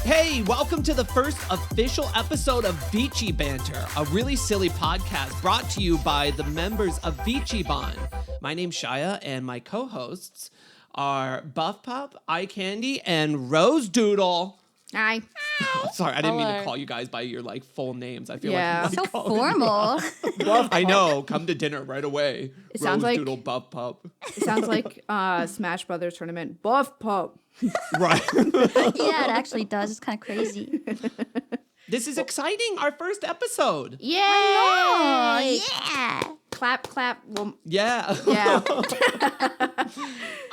Hey, welcome to the first official episode of VchiBanter, a really silly podcast brought to you by the members of VchiBan. My name's Shia, and my co-hosts are Buffpup, IRL, and rosedoodle. Hi. Sorry, I didn't mean to call you guys by your full names. I feel like I'm So formal. I know. Come to dinner right away. It sounds like rosedoodle, Buffpup. It sounds like Smash Brothers tournament. Buffpup. Right. Yeah, it actually does. It's kind of crazy. This is exciting. Our first episode. Yay! Oh, yeah. Clap, clap. Well, Yeah. yeah.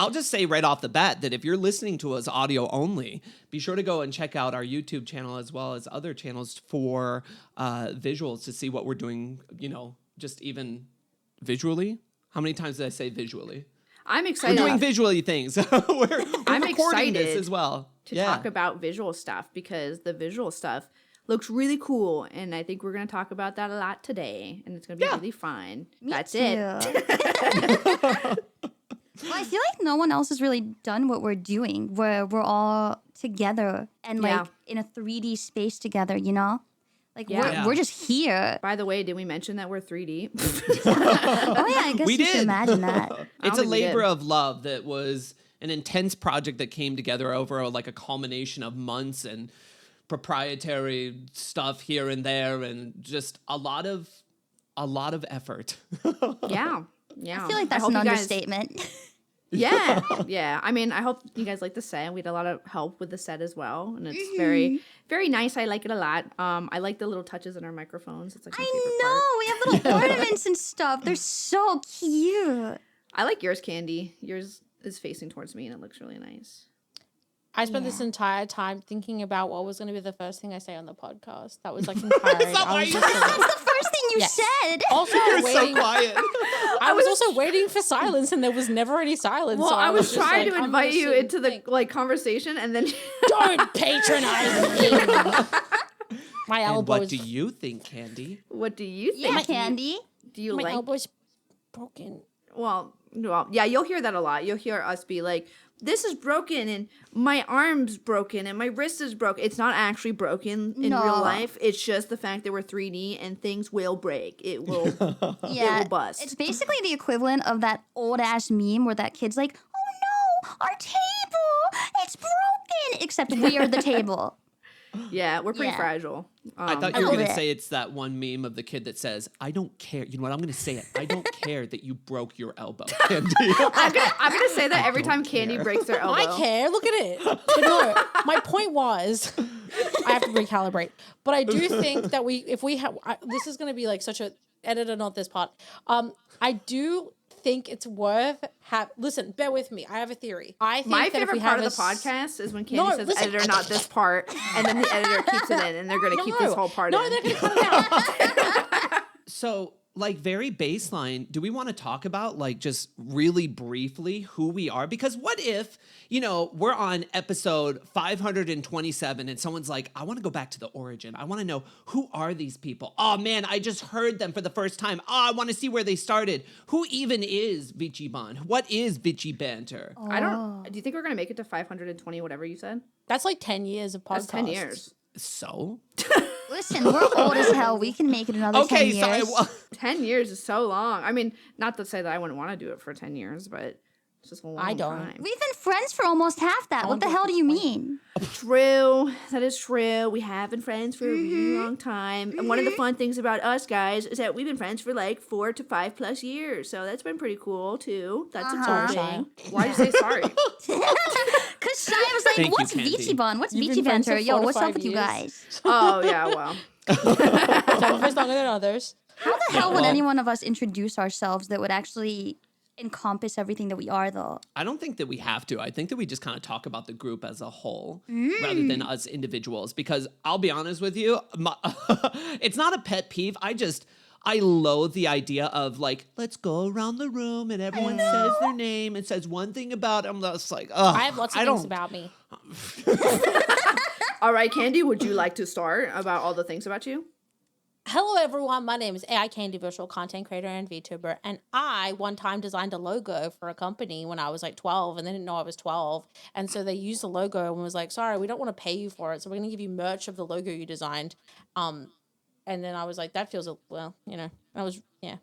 I'll just say right off the bat that if you're listening to us audio only, be sure to go and check out our YouTube channel as well as other channels for visuals to see what we're doing, just even visually. How many times did I say visually? I'm We're excited. doing visually things. we're I'm recording this excited as well. to talk about visual stuff because the visual stuff looks really cool, and I think we're going to talk about that a lot today, and it's going to be really fun. That's it. Well, I feel like no one else has really done what we're doing, where we're all together and in a 3D space together, we're just here. By the way, did we mention that we're 3D? Oh yeah, I guess We you did. should imagine that. It's a think we labor did. of love that was an intense project that came together over a culmination of months and proprietary stuff here and there and just a lot of effort. Yeah. I feel like that's an understatement. Yeah. I mean, I hope you guys like the set. We had a lot of help with the set as well, and it's very, very nice. I like it a lot. I like the little touches in our microphones. It's like my favorite part. We have little ornaments and stuff. They're so cute. I like yours, Candii. Yours is facing towards me, and it looks really nice. I spent this entire time thinking about what was going to be the first thing I say on the podcast. That was inspiring. That's the first thing you said. Also You're waiting. so quiet. I was also waiting for silence, and there was never any silence. Well, so I was just trying like, to I'm invite gonna you sit into and the think. conversation, and then Don't patronize me. My And elbow what do is you think, Candii? what do you think? Yeah, Candii. Do you my like? elbow's broken. Well, yeah, you'll hear that a lot. You'll hear us be like, "This is broken," and my arm's broken, and my wrist is broken. It's not actually broken in real life. It's just the fact that we're 3D and things will break. It will. Yeah, it will bust. It's basically the equivalent of that old ass meme where that kid's like, "Oh no, our table, it's broken," except we are the table. Yeah, we're pretty Yeah. fragile. I thought you were love going to it. say it's that one meme of the kid that says, "I don't care." You know what? I'm going to say it. I don't care that you broke your elbow, Candii. I'm gonna say that every time don't Candii care. breaks their elbow. I care. Look at it. But no, my point was, I have to recalibrate. But I do think that if we have, this is going to be such a editor, not this part. I do think it's worth listen, bear with me. I have a theory. I think My that if favorite we part have of the podcast is when Candii No, says listen. editor, not this part, and then the editor keeps it in, and they're gonna keep this whole part in. No, they're going to cut it out. So, very baseline, do we want to talk about, just really briefly who we are? Because what if, we're on episode 527 and someone's like, I want to go back to the origin. I want to know, who are these people? Oh, man, I just heard them for the first time. Oh, I want to see where they started. Who even is VchiBan? What is VchiBanter? I don't. Do you think we're gonna make it to 520? Whatever you said. That's 10 years of podcast. That's 10 years. So? Listen, we're old as hell. We can make it another 10 years. Okay, so 10 years is so long. I mean, not to say that I wouldn't want to do it for 10 years, but it's just a long I don't. time. We've been friends for almost half that. What the hell do you mean? True. That is true. We have been friends for a really long time. And one of the fun things about us guys is that we've been friends for 4 to 5+ years. So that's been pretty cool too. That's its own thing. Why'd you say sorry? Because Shia was like, Thank you, what's Candii. VchiBan? What's You've been friends for VchiBanter? Yo, 4 to what's up 5 with you years. guys? Oh, yeah, well. Some of us longer than others. How the hell would well- any one of us introduce ourselves that would actually encompass everything that we are, though? I don't think that we have to. I think that we just kind of talk about the group as a whole rather than us individuals. Because I'll be honest with you, it's not a pet peeve. I loathe the idea of let's go around the room and everyone says their name and says one thing about them. That's ugh. I have lots of things about me. All right, Candii, would you like to start about all the things about you? Hello everyone, my name is AICANDII, virtual content creator and VTuber, and I one time designed a logo for a company when I was like 12 and they didn't know I was 12, and so they used the logo and was like, sorry, we don't want to pay you for it, so we're going to give you merch of the logo you designed. And then I was like, that feels, well, you know, I was, yeah.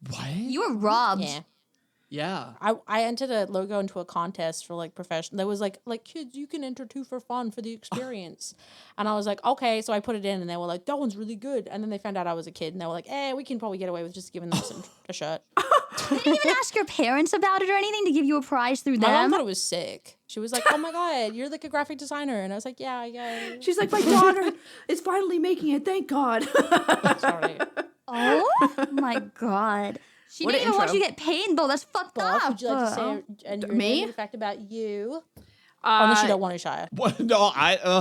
What? You were robbed. Yeah. Yeah. I entered a logo into a contest for like professional. There was like kids, you can enter too for fun for the experience. And I was like, okay. So I put it in and they were like, that one's really good. And then they found out I was a kid and they were like, we can probably get away with just giving them a shirt. You didn't even ask your parents about it or anything to give you a prize through My mom them? thought it was sick. She was like, oh my God, you're like a graphic designer. And I was like, yeah. She's like, my daughter is finally making it. Thank God. Sorry. Oh my God. She What didn't an even want intro. you to get paid though. That's fucked Buff, up. would you like to say a Me? fact about you? Unless you don't want to, Shia. What? No,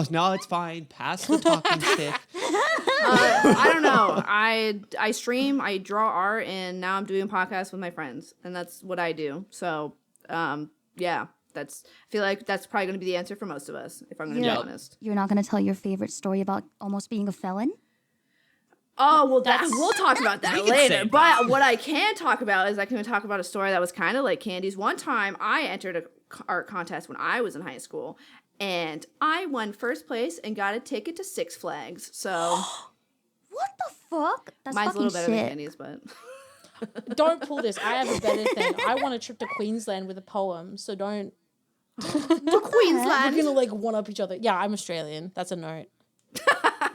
no, it's fine. Pass the talking stick. I don't know. I stream, I draw art, and now I'm doing podcasts with my friends, and that's what I do. So, yeah, I feel like that's probably going to be the answer for most of us, if I'm going to be honest. You're not going to tell your favorite story about almost being a felon? Oh, well, we'll talk about that We can later. save But what I can talk about is I can talk about a story that was kind of like Candii's. One time, I entered a art contest when I was in high school, and I won first place and got a ticket to Six Flags. So What the fuck? That's mine's a fucking little better than sick. Candii's, but Don't pull this. I have a better thing. I want a trip to Queensland with a poem, so don't. to We're Queensland. gonna like one up each other. Yeah, I'm Australian. That's a note.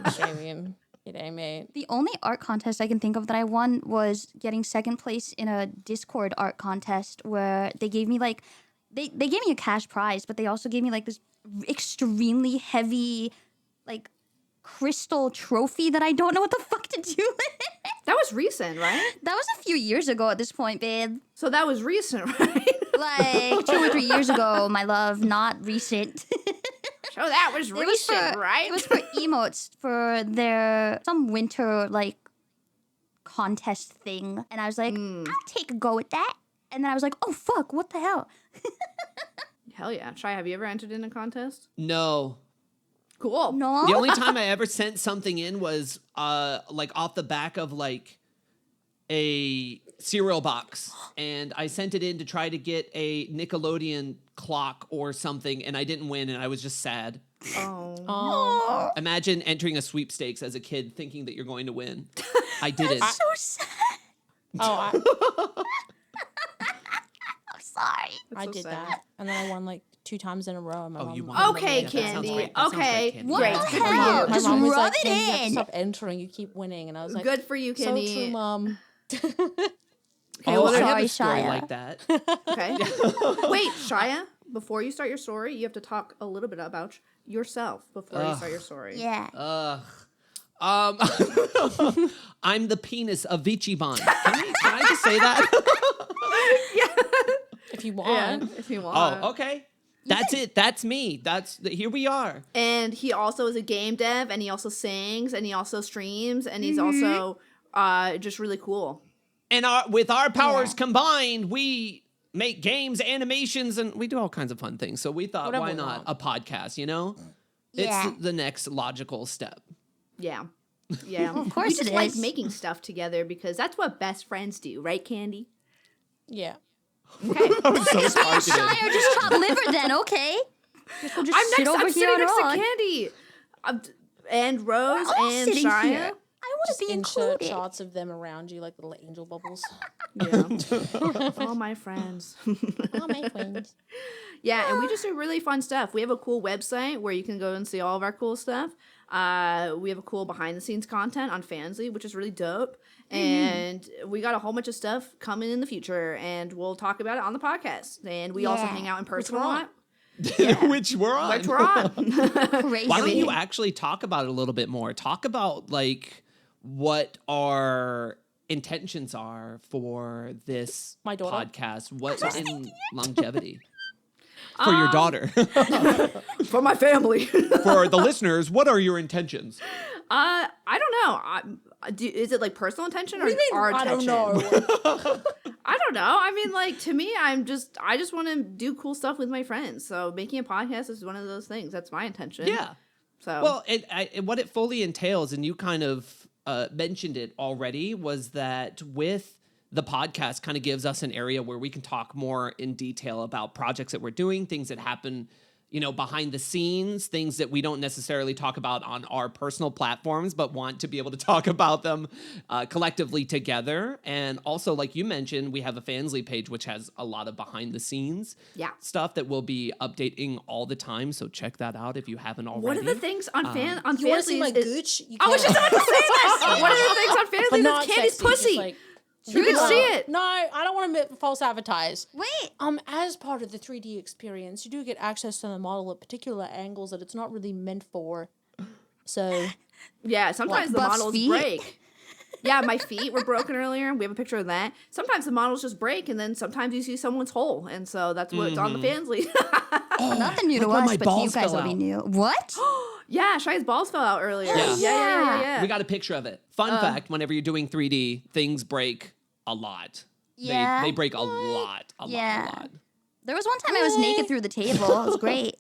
Australian. G'day, mate. The only art contest I can think of that I won was getting second place in a Discord art contest where they gave me like they gave me a cash prize, but they also gave me like this extremely heavy like crystal trophy that I don't know what the fuck to do with. That was recent, right? That was a few years ago at this point, babe. So that was recent, right? Like 2 or 3 years ago, my love, not recent. So that was recent, right? It was for emotes for their some winter like contest thing, and I was like, I'll take a go at that. And then I was like, oh fuck, what the hell? Hell yeah. Shia, have you ever entered in a contest? No. Cool. No, The only time I ever sent something in was like off the back of like a cereal box, and I sent it in to try to get a Nickelodeon clock or something, and I didn't win, and I was just sad. Oh. Imagine entering a sweepstakes as a kid thinking that you're going to win. I didn't. so sad. Oh, I'm sorry. I so did sad. that, and then I won like 2 times in a row. And my mom You was won. like, Okay, Yeah, that sounds Candy. great. That sounds Okay. great, Candy. What Great. the Good for hell? you. My Just mom was rub like, it "Candy, you have to in." stop entering. You keep winning, and I was like, Good for you, so Candy. true, mom. Okay, Oh, well, I there- have a Sorry, story Shia. like that. Okay. Wait, Shia, before you start your story, you have to talk a little bit about yourself before you start your story. Yeah. I'm the penis of VchiBan. Can I just say that? If you Yeah, want. if you want. Oh, okay. That's it. That's me. Here we are. And he also is a game dev, and he also sings, and he also streams, and he's Mm-hmm. also just really cool. And with our powers combined, we make games, animations, and we do all kinds of fun things. So we thought, Whatever why we not want. a podcast, you know? Yeah. It's the next logical step. Yeah. Yeah. Of course we just it like is. making stuff together because that's what best friends do, right, Candy? Yeah. Okay. So targeted. Shire, just chop liver then, okay? We'll just sit over I'm here sitting and next to rock. Candy. And Rose We're all and sitting Shia. here. I want Just to be insert included. shots of them around you like little angel bubbles. Yeah. All my friends. Oh, my friends. Yeah, and we just do really fun stuff. We have a cool website where you can go and see all of our cool stuff. We have a cool behind the scenes content on Fansly, which is really dope. And we got a whole bunch of stuff coming in the future, and we'll talk about it on the podcast. And we also Yeah. hang out in person a we're on. lot. Which we're on. Which we're on. Crazy. Why don't you actually talk about it a little bit more? Talk about like what our intentions are for this My daughter? podcast. What in longevity for your daughter? For my family. For the listeners, what are your intentions? I don't know. Is it like personal intention or our I don't attention? know. I don't know. I mean, like to me, I just want to do cool stuff with my friends. So making a podcast is one of those things. That's my intention. Yeah. So Well, what it fully entails, and you kind of mentioned it already, was that with the podcast kind of gives us an area where we can talk more in detail about projects that we're doing, things that happen, you know, behind the scenes, things that we don't necessarily talk about on our personal platforms, but want to be able to talk about them collectively together. And also, like you mentioned, we have a Fansly page, which has a lot of behind the scenes stuff that we'll be updating all the time. So check that out if you haven't already. One of the things on on You want to see Fansly my is gooch? You I was just about to say this. One of the things on but Fansly not is Candy's sexy, just pussy. like- You can see it. No, I don't want to false advertise. Wait. As part of the 3D experience, you do get access to the model at particular angles that it's not really meant for. So, Yeah, sometimes the Buff's models feet? break. Yeah, my feet were broken earlier. We have a picture of that. Sometimes the models just break, and then sometimes you see someone's hole, and so that's what's on the Fansly. Nothing new to like when us, my but to you balls guys fell will be out. new. What? Yeah, Shia's balls fell out earlier. Yeah. Yeah. We got a picture of it. Fun fact, whenever you're doing 3D, things break a lot. Yeah. They break a lot. A Yeah. lot. There was one time I was naked through the table. It was great.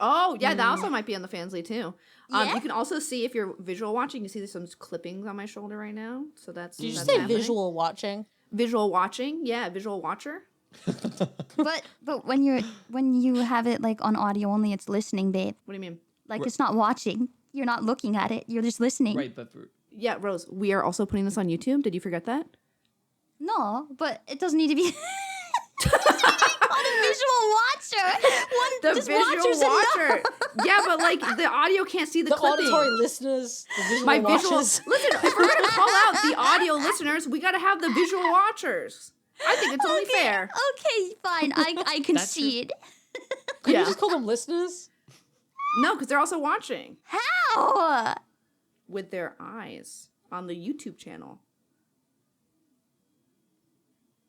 Oh, yeah, that also might be on the Fansly too. Yeah? You can also see if you're visual watching. You see there's some clippings on my shoulder right now. So that's did you that's say happening. visual watching? Visual watching? Yeah, visual watcher. But when you have it like on audio only, it's listening, babe. What do you mean? Like it's not watching. You're not looking at it. You're just listening. Right, but Yeah, Rose, we are also putting this on YouTube. Did you forget that? No, but it doesn't need to be called a visual watcher. The just visual watcher's enough. watcher. Yeah, but like the audio can't see the, The clipping. auditory listeners, the visual My visual. watchers. Listen, if we're gonna call out the audio listeners, we gotta have the visual watchers. I think it's only fair. Okay, fine. I concede. Can Yeah. you just call them listeners? No, because they're also watching How? with their eyes on the YouTube channel.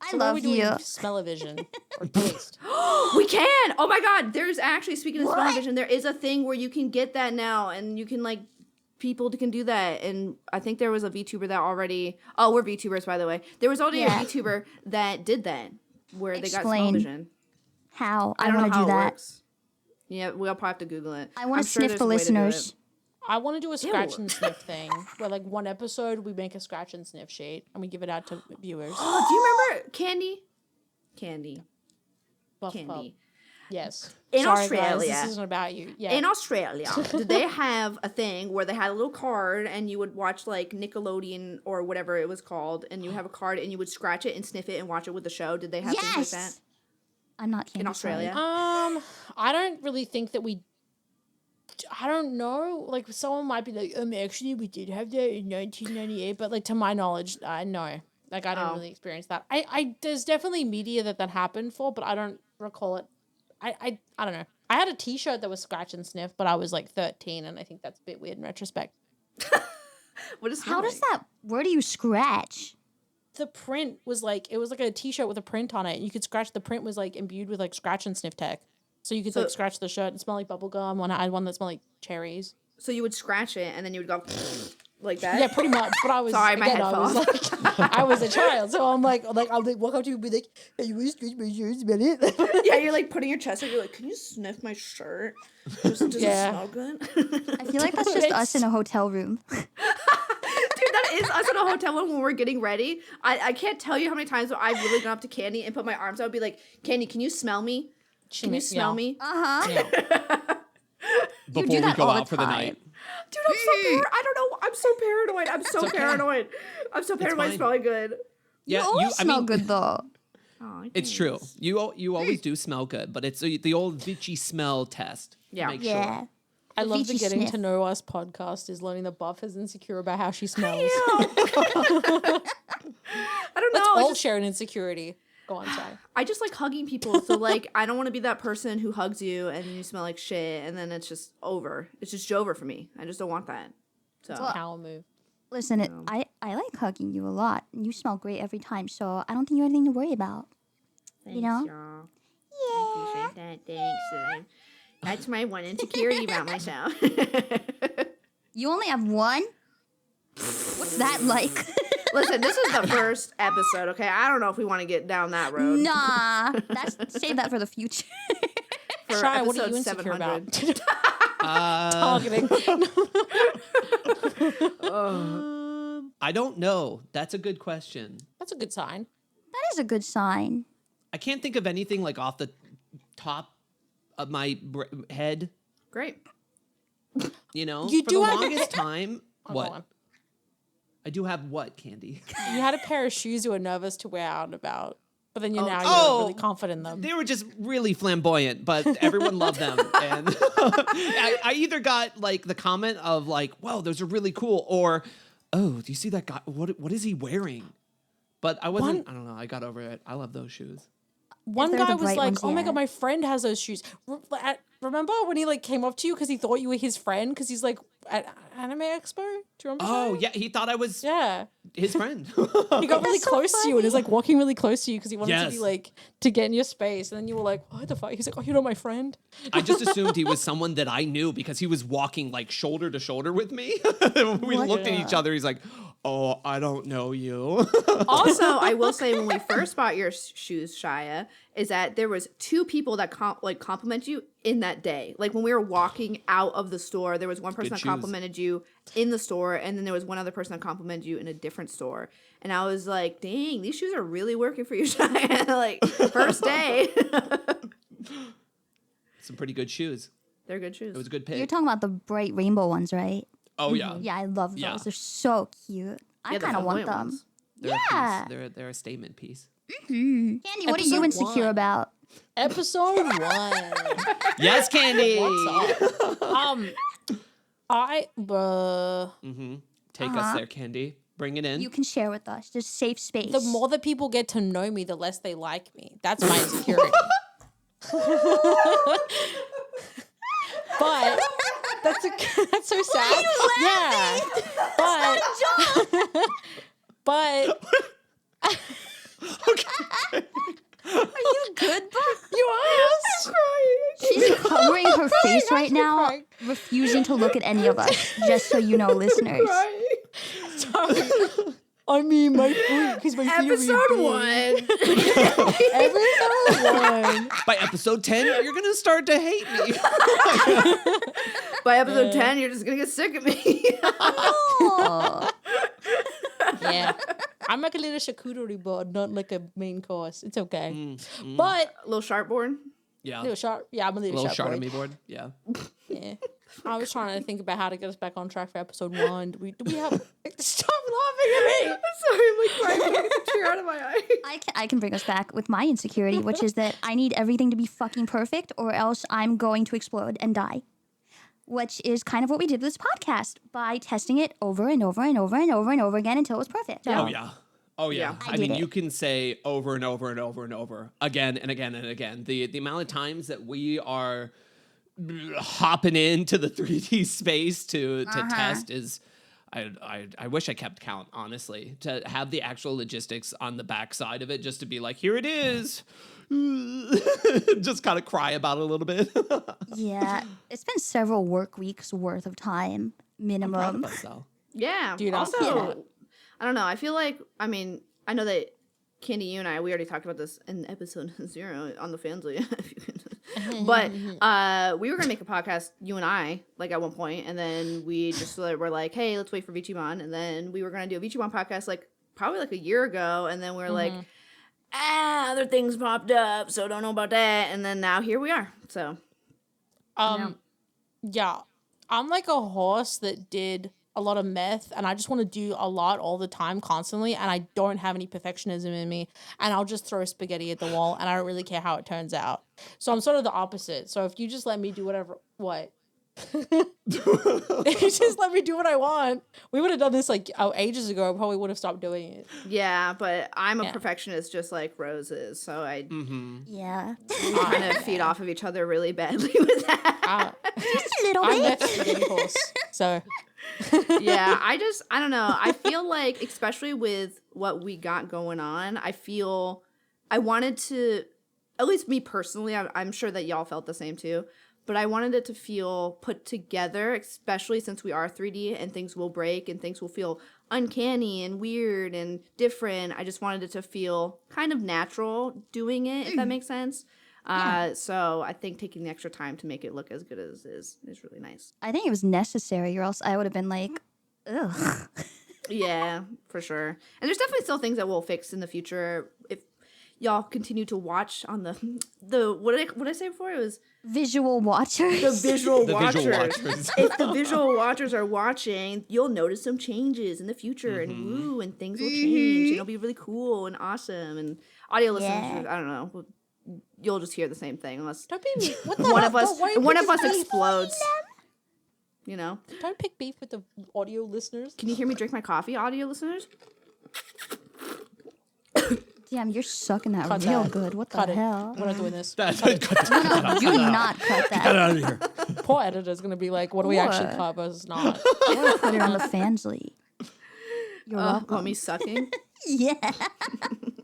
I So what are we love doing? you. Smell-o-vision or taste. We can. Oh my God! There's actually, speaking of What? smell-o-vision, there is a thing where you can get that now, and you can like people can do that. And I think there was a VTuber that already. Oh, we're VTubers, by the way. There was already Yeah. a VTuber that did that, where they got Explain. smell-o-vision. How? I I don't want know to how do it that. works. Yeah, we'll probably have to Google it. I want I'm to sure sniff there's the a way to do it. listeners. I want to do a scratch Ew. and sniff thing where, like, one episode we make a scratch and sniff sheet and we give it out to viewers. Oh, do you remember Candii? Candii. Buffpup. Candii. Yes. In Sorry, Australia. guys, this isn't about you. Yeah. In Australia, did they have a thing where they had a little card and you would watch like Nickelodeon or whatever it was called, and you have a card and you would scratch it and sniff it and watch it with the show? Did they have things like that? Yes. I'm not kidding. In Australia? I don't really think that we. I don't know. Like, someone might be like, actually, we did have that in 1998, but like to my knowledge, no. Like, I don't really experience that. There's definitely media that happened for, but I don't recall it. I don't know. I had a T-shirt that was scratch and sniff, but I was like 13, and I think that's a bit weird in retrospect. What is How does that? Where do you scratch? The print was like, it was like a T-shirt with a print on it, and you could scratch. The print was like imbued with like scratch and sniff tech, so you could like scratch the shirt and smell like bubble gum. I had one that smelled like cherries. So you would scratch it and then you would go like that? Yeah, pretty much. But I was Sorry, my again, head I was fell like, I was a child, so I'm like I'll like walk up to you and be like, "Hey, you want to scratch my shirt, smell it?" Yeah, you're like putting your chest out. You're like, can you sniff my shirt? Does it smell good? I feel like that's just us in a hotel room. Dude, that is us in a hotel room when we're getting ready. I can't tell you how many times I've really gone up to Candii and put my arms out and be like, Candii, can you smell me? Can you smell me? before do we that go all the out for the time. night. Dude, I'm so paranoid. I don't know. I'm so paranoid. I'm so paranoid. I'm so paranoid fine. smelling good. Yeah, You always smell good though. Oh, It's true. You always do smell good, but it's the old Vichy smell test. Yeah. Make Yeah. sure. I love the Vichy getting sniff. to know us podcast is learning that Buff is insecure about how she smells. I don't Let's know. all share an insecurity. Go on, sorry. I just like hugging people. So like, I don't want to be that person who hugs you and you smell like shit, and then it's just over. It's just over for me. I just don't want that. So Power move. Listen, I like hugging you a lot. You smell great every time, so I don't think you have anything to worry about. thanks, know? y'all. I appreciate that. Thanks. That's my one insecurity about myself. You only have one? What's that like? Listen, this is the first episode, okay? I don't know if we want to get down that road. Nah, save that for the future. For Shia, what are episode you insecure 700. about? Targeting. I don't know. That's a good question. That's a good sign. That is a good sign. I can't think of anything like off the top of my head. Great. You know, You for do the have- longest time. Oh, go What? on. I do have what, Candii? You had a pair of shoes you were nervous to wear out and about, but then you're Oh. really confident in them. They were just really flamboyant, but everyone loved them. And I either got like the comment of like, "Wow, those are really cool," or, "Oh, do you see that guy? What is he wearing?" But I wasn't. I don't know. I got over it. I love those shoes. One they're guy the was bright like, ones, "Oh my yeah. god, my friend has those shoes." Remember when he like came up to you because he thought you were his friend because he's like at Anime Expo? Do you remember? Oh that? yeah, he thought I was Yeah. his friend. He got really so close to you and is like walking really close to you because he wanted to be Yes. like to get in your space, and then you were like, "What the fuck?" He's like, "Oh, you're not my friend." I just assumed he was someone that I knew because he was walking like shoulder to shoulder with me. We What? looked at each other. He's like, "Oh, I don't know you." Also, I will say when we first bought your shoes, Shia, is that there was two people that compliment you in that day. Like when we were walking out of the store, there was one person Good that shoes. complimented you in the store, and then there was one other person that complimented you in a different store. And I was like, dang, these shoes are really working for you, Shia. Like first day. Some pretty good shoes. They're good shoes. It was a good You're pick. talking about the bright rainbow ones, right? Oh yeah, Yeah, I love those. Yeah. They're so cute. I Yeah, the kind of want flamboyant them. ones. they're Yeah. a piece. They're a statement piece. Candii, what are you Episode insecure 1. about? Episode 1. Yes, Candii. What's up? Take us there, Candii. Bring it in. You can share with us. There's safe space. The more that people get to know me, the less they like me. That's my insecurity. But that's so sad. Yeah. But Are you good, Buff? you asked. She's covering her face right now, crying. refusing to look at any of us, just so you know, listeners. Sorry. I mean, my feet, because my feet Episode are really big. 1. Episode 1. By episode 10, you're gonna start to hate me. By episode 10, you're just gonna get sick of me. Oh. Yeah. I'm like a little charcuterie board, not like a main course. It's okay. But Little sharp board. Yeah. little sharp. Yeah, I'm a little, Little sharp. Charmy boy. board. Yeah. Yeah. I was trying to think about how to get us back on track for episode 1. Do we have stop laughing at me? Sorry, I'm like crying. Getting a tear out of my eye. I can bring us back with my insecurity, which is that I need everything to be fucking perfect or else I'm going to explode and die. Which is kind of what we did with this podcast by testing it over and over and over and over and over again until it was perfect. Yeah. Oh yeah. Oh yeah. Yeah. I I mean, did it. you can say over and over and over and over again and again and again. The amount of times that we are hopping into the 3D space to test is. I wish I kept count, honestly, to have the actual logistics on the backside of it, just to be like, here it is. Just kind of cry about it a little bit. Yeah, it's been several work weeks worth of time Proud minimum. of us, though. Yeah. Dude, also, yeah. I don't know. I feel like, I mean, I know that Candii, you and I, we already talked about this in episode 0 on the Fansly. But we were going to make a podcast, you and I, like at one point, and then we just were like, hey, let's wait for VchiBan. And then we were going to do a VchiBan podcast like probably like a year ago. And then we were like, other things popped up, so don't know about that. And then now here we are. So, Yeah. I'm like a horse that did a lot of meth, and I just want to do a lot all the time, constantly, and I don't have any perfectionism in me, and I'll just throw spaghetti at the wall, and I don't really care how it turns out. So I'm sort of the opposite. So if you just let me do whatever, what? If you just let me do what I want, we would have done this like ages ago. I probably would have stopped doing it. yeah, but I'm a Yeah. perfectionist just like Rose is. So Yeah, we kind of feed off of each other really badly with that. just a little I'm bit. a spaghetti horse. So Yeah, I don't know. I feel like, especially with what we got going on, I wanted to, at least me personally, I'm sure that y'all felt the same too, but I wanted it to feel put together, especially since we are 3D and things will break and things will feel uncanny and weird and different. I just wanted it to feel kind of natural doing it, if that makes sense. So I think taking the extra time to make it look as good as is really nice. I think it was necessary, or else I would have been like, ugh. Yeah, for sure. And there's definitely still things that we'll fix in the future if y'all continue to watch on the what did I say before? It was Visual watchers. the visual The watchers. visual watchers. If the visual watchers are watching, you'll notice some changes in the future, and things will change, and it'll be really cool and awesome. And audio listeners, I don't know, you'll just hear the same thing unless Don't be me. What the one hell? of us Why are you one of picking us beef? explodes. You know? Don't pick beef with the audio listeners. Can you hear me drink my coffee, audio listeners? Damn, you're sucking that Cut real that. good. What Cut the it. hell? We're not doing this. Do not cut that. out of here. Poor editor's gonna be like, what do we actually cut versus not? I want to put it on the Fansly. You're welcome. Want me sucking? Yeah.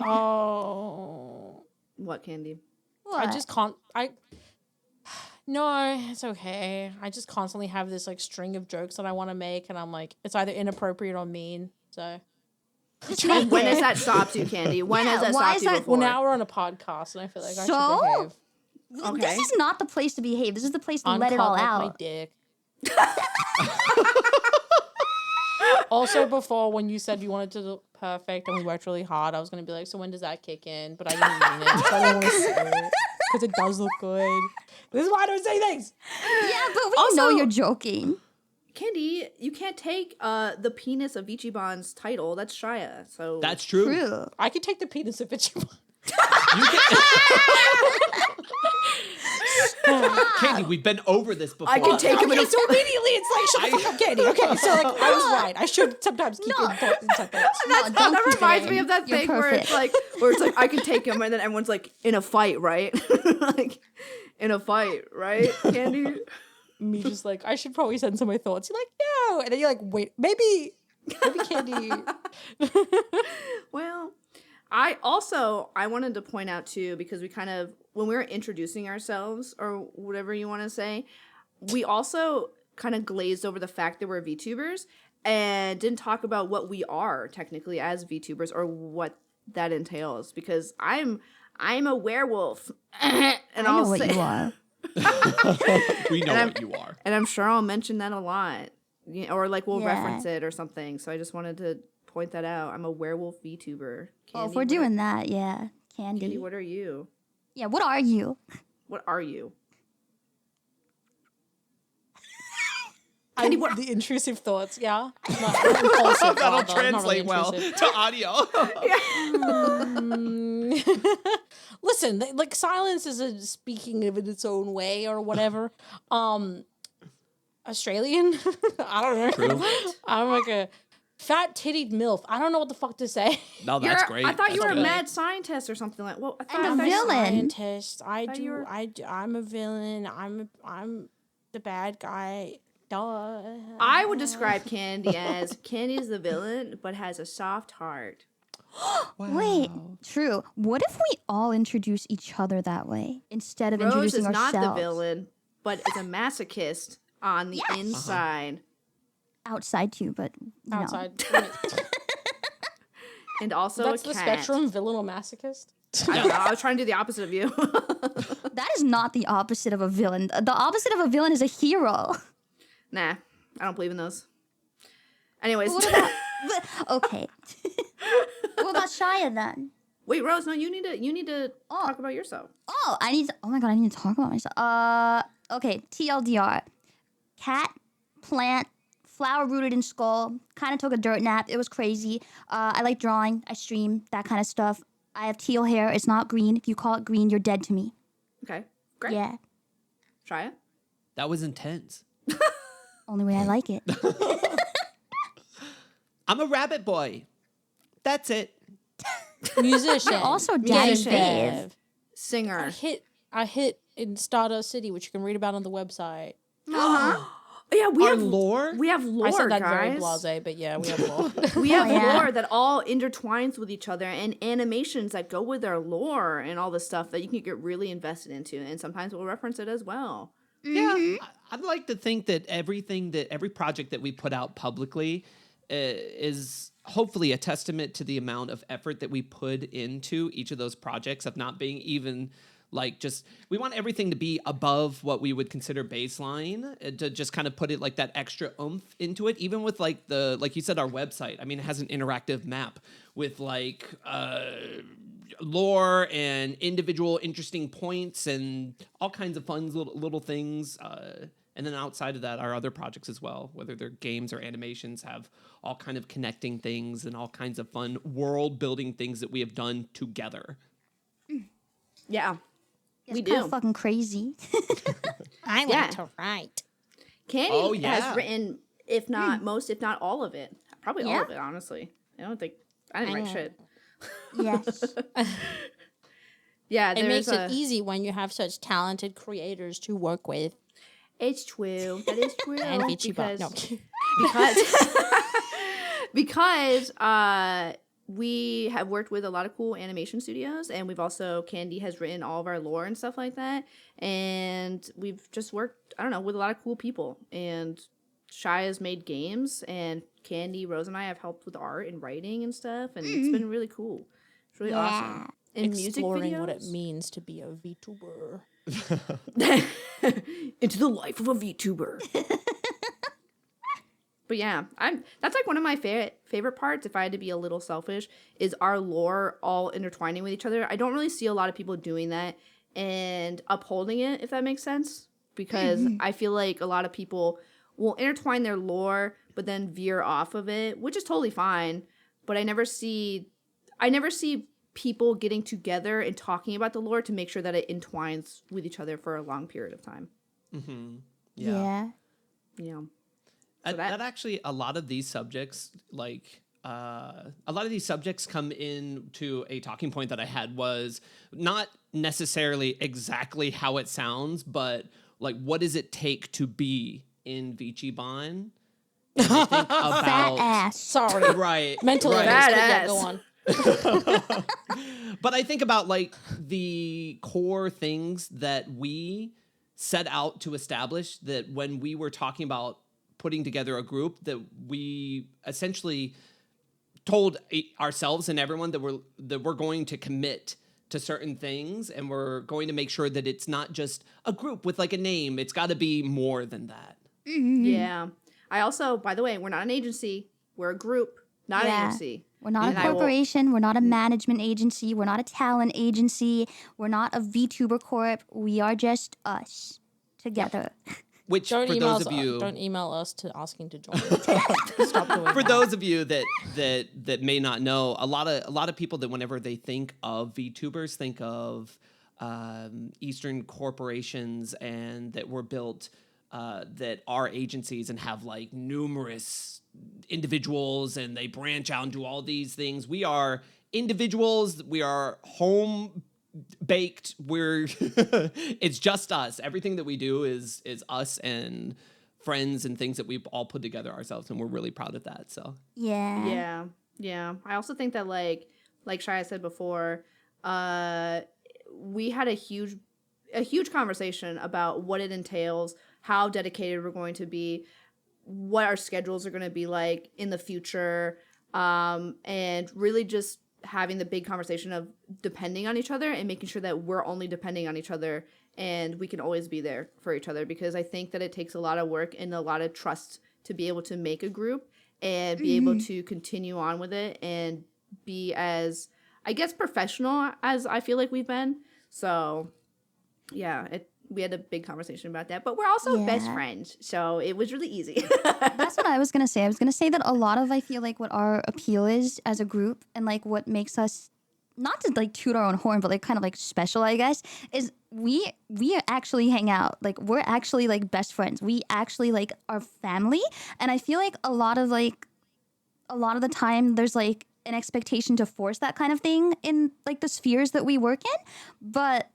Oh, What, Candii? I just can't. No, it's okay. I just constantly have this like string of jokes that I want to make, and I'm like, it's either inappropriate or mean. So Just make When has it. that stopped you, Candii? When Yeah, has that why stopped is you that- before? well, now we're on a podcast, and I feel like I So? should behave. Okay. This is not the place to behave. This is the place to let it Uncut all like my out. dick. Also, before when you said you wanted to look perfect and we worked really hard, I was gonna be like, so when does that kick in? But I didn't mean it. So I didn't want to say it because it does look good. This is why I don't say things. Yeah, but we Also- know you're joking. Candii, you can't take the penis of VchiBan's title. That's Shia. So That's true. True. I could take the penis if it's You Candii, we've been over this before. I can take him in Okay, a so immediately it's like, shut the fuck up, Candii. Okay, so like, I was right. I should sometimes keep No. in thoughts inside thoughts. No, don't that keep it reminds in. me of that You're thing where it's perfect. like I can take him, and then everyone's like in a fight, right? Like in a fight, right, Candii? Me just like, I should probably send some of my thoughts. You're like, no. And then you're like, wait, maybe Candii. Well, I wanted to point out too, because we kind of, when we were introducing ourselves or whatever you want to say, we also kind of glazed over the fact that we're VTubers and didn't talk about what we are technically as VTubers or what that entails, because I'm a werewolf and I know I'll what say, you are. We know And what you are. and I'm sure I'll mention that a lot, or like we'll Yeah. reference it or something. So I just wanted to point that out. I'm a werewolf VTuber. Oh, if Candii, we're doing that, yeah. Candii, Candy. what are you? Yeah, what are you? What are you? The intrusive thoughts, yeah. Not impulsive, That'll rather, not really translate well intrusive. to audio. Listen, like silence is a speaking of it its own way or whatever. Australian? I don't know. True. I'm like a fat tittied MILF. I don't know what the fuck to say. No, that's great. I thought you That's were a good. mad scientist or something like. Well, I thought And a I thought- villain. Scientist. I'm a villain. I'm the bad guy. Duh. I would describe Candii as Candy's the villain, but has a soft heart. Wait, true. What if we all introduce each other that way instead of Rose introducing is not ourselves? the villain, but is a masochist on the inside. Outside too, but no. Outside. And also That's a the cat. spectrum, villain or masochist. I don't know. I was trying to do the opposite of you. That is not the opposite of a villain. The opposite of a villain is a hero. Nah, I don't believe in those. Anyways. What about? Okay. What about Shia then? Wait, Rose, no, you need to Oh. talk about yourself. Oh, oh my god, I need to talk about myself. Okay, TLDR. Cat, plant, flower rooted in skull. Kind of took a dirt nap. It was crazy. I like drawing. I stream, that kind of stuff. I have teal hair. It's not green. If you call it green, you're dead to me. Okay, great. Yeah. Shia? That was intense. Only way I like it. I'm a rabbit boy. That's it. Musician. Also, Daddy Musician. Fave. Singer. I hit in Stardust City, which you can read about on the website. Uh-huh. Yeah, we Our have lore? We have lore, I said that guys. very blasé, but yeah, we have lore. We have yeah. lore that all intertwines with each other, and animations that go with our lore, and all the stuff that you can get really invested into. And sometimes we'll reference it as well. Yeah, I'd like to think that every project that we put out publicly is hopefully a testament to the amount of effort that we put into each of those projects, of not being even Like we want everything to be above what we would consider baseline, to just kind of put it like that extra oomph into it. Even with like like you said, our website, I mean, it has an interactive map with like lore and individual interesting points and all kinds of fun little things. And then outside of that, our other projects as well, whether they're games or animations, have all kind of connecting things and all kinds of fun world building things that we have done together. Yeah. It's We kind do. of fucking crazy. I Yeah. like to write. Candii yeah. has written, if not most, if not all of it. Probably all Yeah. of it, honestly. I didn't write shit. Yes. Yeah, It there's makes it easy when you have such talented creators to work with. It's true. That is true. And VchiBan. Because we have worked with a lot of cool animation studios, and we've also Candii has written all of our lore and stuff like that, and we've just worked, I don't know, with a lot of cool people. And Shia has made games, and Candii, Rose, and I have helped with art and writing and stuff, and it's been really cool. It's really awesome. And music Exploring videos, what it means to be a VTuber. into the life of a VTuber. But yeah, that's like one of my favorite parts, if I had to be a little selfish, is our lore all intertwining with each other. I don't really see a lot of people doing that and upholding it, if that makes sense. Because I feel like a lot of people will intertwine their lore, but then veer off of it, which is totally fine. But I never see people getting together and talking about the lore to make sure that it entwines with each other for a long period of time. Mm-hmm. Yeah. You know. That actually, a lot of these subjects, come into a talking point that I had, was not necessarily exactly how it sounds, but like, what does it take to be in VchiBan? And I think Fat about ass. Sorry. right, Mentally. right. Badass. Go on. But I think about like the core things that we set out to establish, that when we were talking about putting together a group, that we essentially told ourselves and everyone that we're going to commit to certain things, and we're going to make sure that it's not just a group with like a name. It's got to be more than that. Yeah. I also, by the way, we're not an agency. We're a group, not Yeah. an agency. We're not And a I will- corporation. We're not a management agency. We're not a talent agency. We're not a VTuber corp. We are just us together. Which, Don't for email those of you, us to asking to join. Stop doing for that. those of you that may not know, a lot of people, that whenever they think of VTubers, think of Eastern corporations, and that were built that are agencies and have like numerous individuals, and they branch out and do all these things. We are individuals. We are home baked. We're it's just us. Everything that we do is us and friends and things that we've all put together ourselves, and we're really proud of that. So Yeah. Yeah. Yeah. I also think that like Shia said before, we had a huge conversation about what it entails, how dedicated we're going to be, what our schedules are going to be like in the future, and really just having the big conversation of depending on each other and making sure that we're only depending on each other and we can always be there for each other, because I think that it takes a lot of work and a lot of trust to be able to make a group and be able to continue on with it and be as, I guess, professional as I feel like we've been. So yeah, we had a big conversation about that, but we're also best Yeah. friends, so it was really easy. That's what I was gonna say. I was gonna say that a lot of, I feel like, what our appeal is as a group, and like what makes us, not to like toot our own horn, but like kind of like special, I guess, is we actually hang out. Like, we're actually like best friends. We actually like are family. And I feel like a lot of the time there's like an expectation to force that kind of thing in like the spheres that we work in. But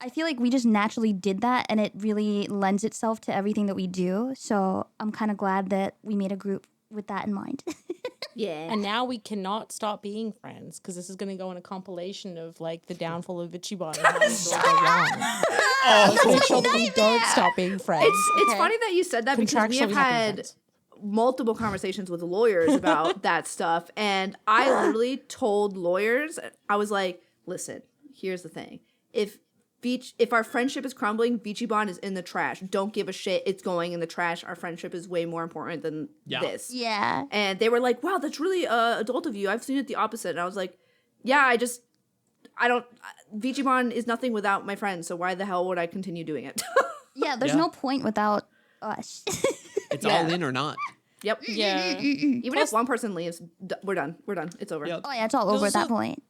I feel like we just naturally did that, and it really lends itself to everything that we do. So I'm kind of glad that we made a group with that in mind. Yeah. And now we cannot stop being friends, because this is going to go in a compilation of like the downfall of VchiBan. Let's make sure that we don't stop being friends. It's okay? funny that you said that, because we Contractually have have to be had friends. multiple conversations with lawyers about that stuff, and I literally told lawyers, I was like, listen, here's the thing. If if our friendship is crumbling, VchiBan is in the trash. Don't give a shit. It's going in the trash. Our friendship is way more important than this. Yeah. And they were like, wow, that's really adult of you. I've seen it the opposite. And I was like, yeah, VchiBan is nothing without my friends. So why the hell would I continue doing it? Yeah, there's no point without us. It's all in or not. Yep. Yeah. Even if one person leaves, we're done. We're done. It's over. Yep. Oh yeah, it's all over at that point.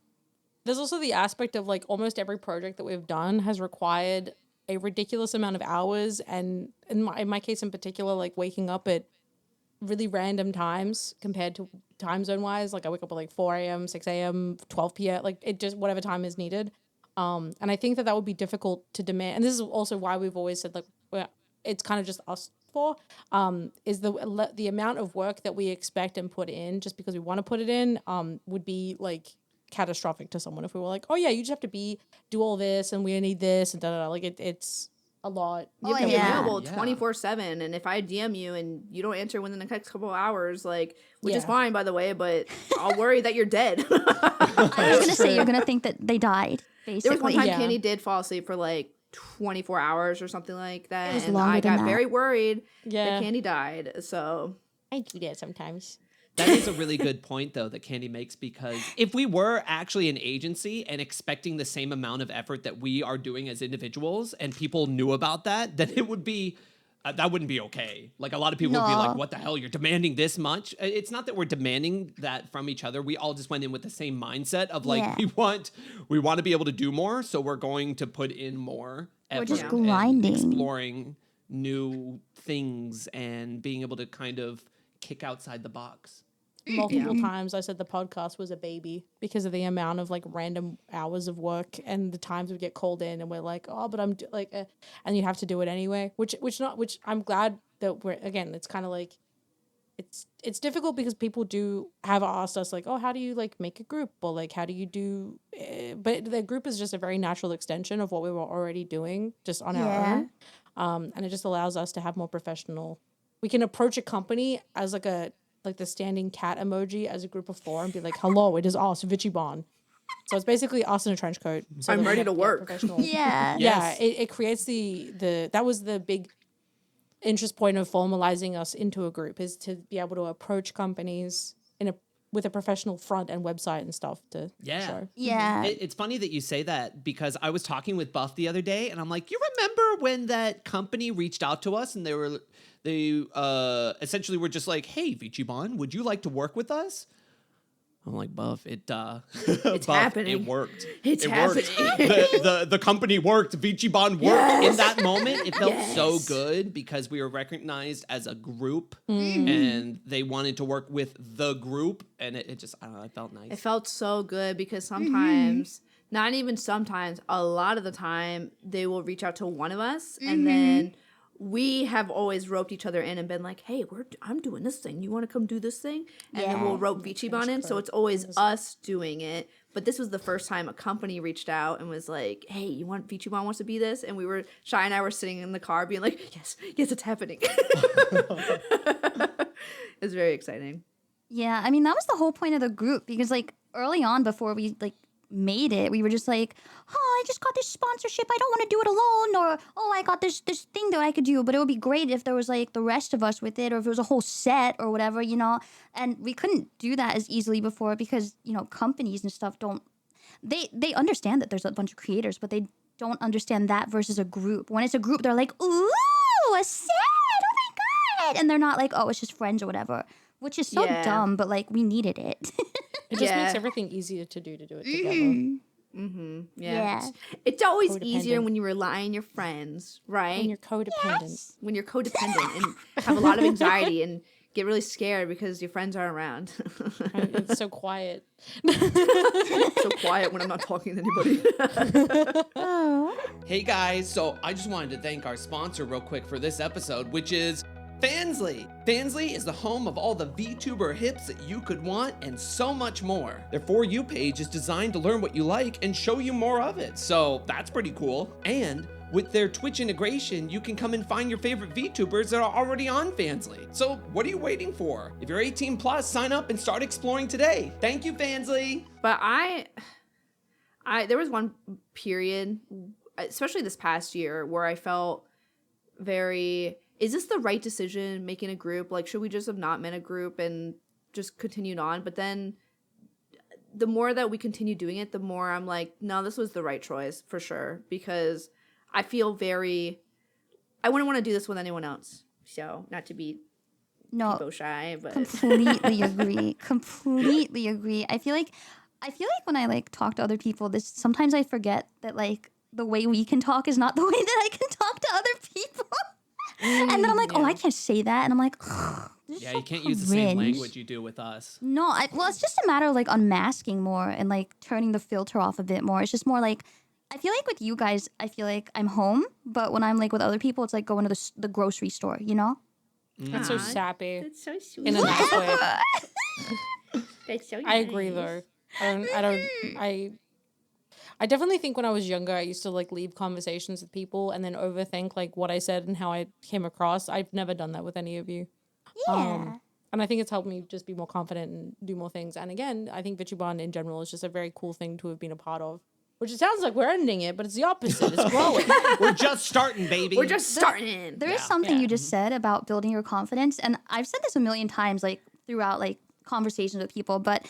There's also the aspect of like almost every project that we've done has required a ridiculous amount of hours, and in my case in particular, like waking up at really random times compared to time zone wise. Like I wake up at like 4 a.m., 6 a.m., 12 p.m., like it just whatever time is needed. And I think that would be difficult to demand. And this is also why we've always said like it's kind of just us four, is the amount of work that we expect and put in just because we want to put it in would be like catastrophic to someone if we were like, oh yeah, you just have to do all this and we need this and da. Like it's a lot. You can be available 24/7, and if I DM you and you don't answer within the next couple of hours, like, which is fine by the way, but I'll worry that you're dead. I was gonna say you're gonna think that they died. Basically, there was one time Candii did fall asleep for like 24 hours or something like that, and I got very worried that Candii died. So I do that sometimes. That is a really good point, though, that Candii makes, because if we were actually an agency and expecting the same amount of effort that we are doing as individuals and people knew about that, then it would be, that wouldn't be okay. Like a lot of people would be like, what the hell, you're demanding this much? It's not that we're demanding that from each other. We all just went in with the same mindset of like, we want to be able to do more. So we're going to put in more effort. We're just grinding. Exploring new things and being able to kind of kick outside the box. Multiple times I said the podcast was a baby because of the amount of like random hours of work and the times we get called in and we're like, oh, but I'm like, and you have to do it anyway, which I'm glad that it's kind of like, it's difficult because people do have asked us like, oh, how do you like make a group, or like, how do you do, but the group is just a very natural extension of what we were already doing just on our own. And it just allows us to have more professional, we can approach a company as like the standing cat emoji as a group of four and be like, hello, it is us, VchiBan. So it's basically us in a trench coat. So I'm ready to work. It creates that was the big interest point of formalizing us into a group, is to be able to approach companies with a professional front and website and stuff to show. Yeah. It's funny that you say that, because I was talking with Buff the other day and I'm like, you remember when that company reached out to us and they essentially were just like, hey, VchiBan, would you like to work with us? I'm like, Buff, it's Buff, happening. It worked. It's happening. The company worked. VchiBan worked. In that moment, it felt so good because we were recognized as a group and they wanted to work with the group. And it just, I don't know, it felt nice. It felt so good because sometimes, not even sometimes, a lot of the time, they will reach out to one of us and then we have always roped each other in and been like, hey, I'm doing this thing. You want to come do this thing? And then we'll rope VchiBan in. So it's always us doing it. But this was the first time a company reached out and was like, hey, VchiBan wants to be this? And Shia and I were sitting in the car being like, yes, it's happening. It's very exciting. Yeah, I mean, that was the whole point of the group, because like early on before we like made it, we were just like, oh, I just got this sponsorship, I don't want to do it alone, or oh, I got this thing that I could do, but it would be great if there was like the rest of us with it, or if it was a whole set or whatever, and we couldn't do that as easily before because companies and stuff they understand that there's a bunch of creators, but they don't understand that versus a group. When it's a group, they're like, ooh, a set, oh my god, and they're not like, oh, it's just friends or whatever, which is so dumb, but like we needed it. It just makes everything easier to do it together. Yeah. It's always easier when you rely on your friends, right? When you're codependent. When you're codependent and have a lot of anxiety and get really scared because your friends aren't around. It's so quiet. So quiet when I'm not talking to anybody. Hey guys, so I just wanted to thank our sponsor real quick for this episode, which is Fansly. Fansly is the home of all the VTuber hips that you could want and so much more. Their For You page is designed to learn what you like and show you more of it, so that's pretty cool. And with their Twitch integration, you can come and find your favorite VTubers that are already on Fansly. So what are you waiting for? If you're 18 plus, sign up and start exploring today. Thank you, Fansly. But there was one period especially this past year, where I felt very, is this the right decision making a group? Like, should we just have not met a group and just continued on? But then the more that we continue doing it, the more I'm like, no, this was the right choice for sure. Because I feel very, I wouldn't want to do this with anyone else. So, not to be people shy, but completely agree. Completely agree. I feel like when I like talk to other people, this sometimes I forget that like the way we can talk is not the way that I can talk to other people. And then I'm like, oh, I can't say that. And I'm like, yeah, you can't use the same language you do with us. No, well, it's just a matter of like unmasking more and like turning the filter off a bit more. It's just more like, I feel like with you guys, I feel like I'm home, but when I'm like with other people, it's like going to the grocery store, you know? That's so sappy. that's so sweet. In a nice way. That's so I agree though. I definitely think when I was younger, I used to like leave conversations with people and then overthink like what I said and how I came across. I've never done that with any of you. Yeah. And I think it's helped me just be more confident and do more things. And again, I think VchiBan in general is just a very cool thing to have been a part of. Which it sounds like we're ending it, but it's the opposite. It's growing. We're just starting, baby. We're just starting. There is something you just said about building your confidence, and I've said this a million times, like throughout like conversations with people, but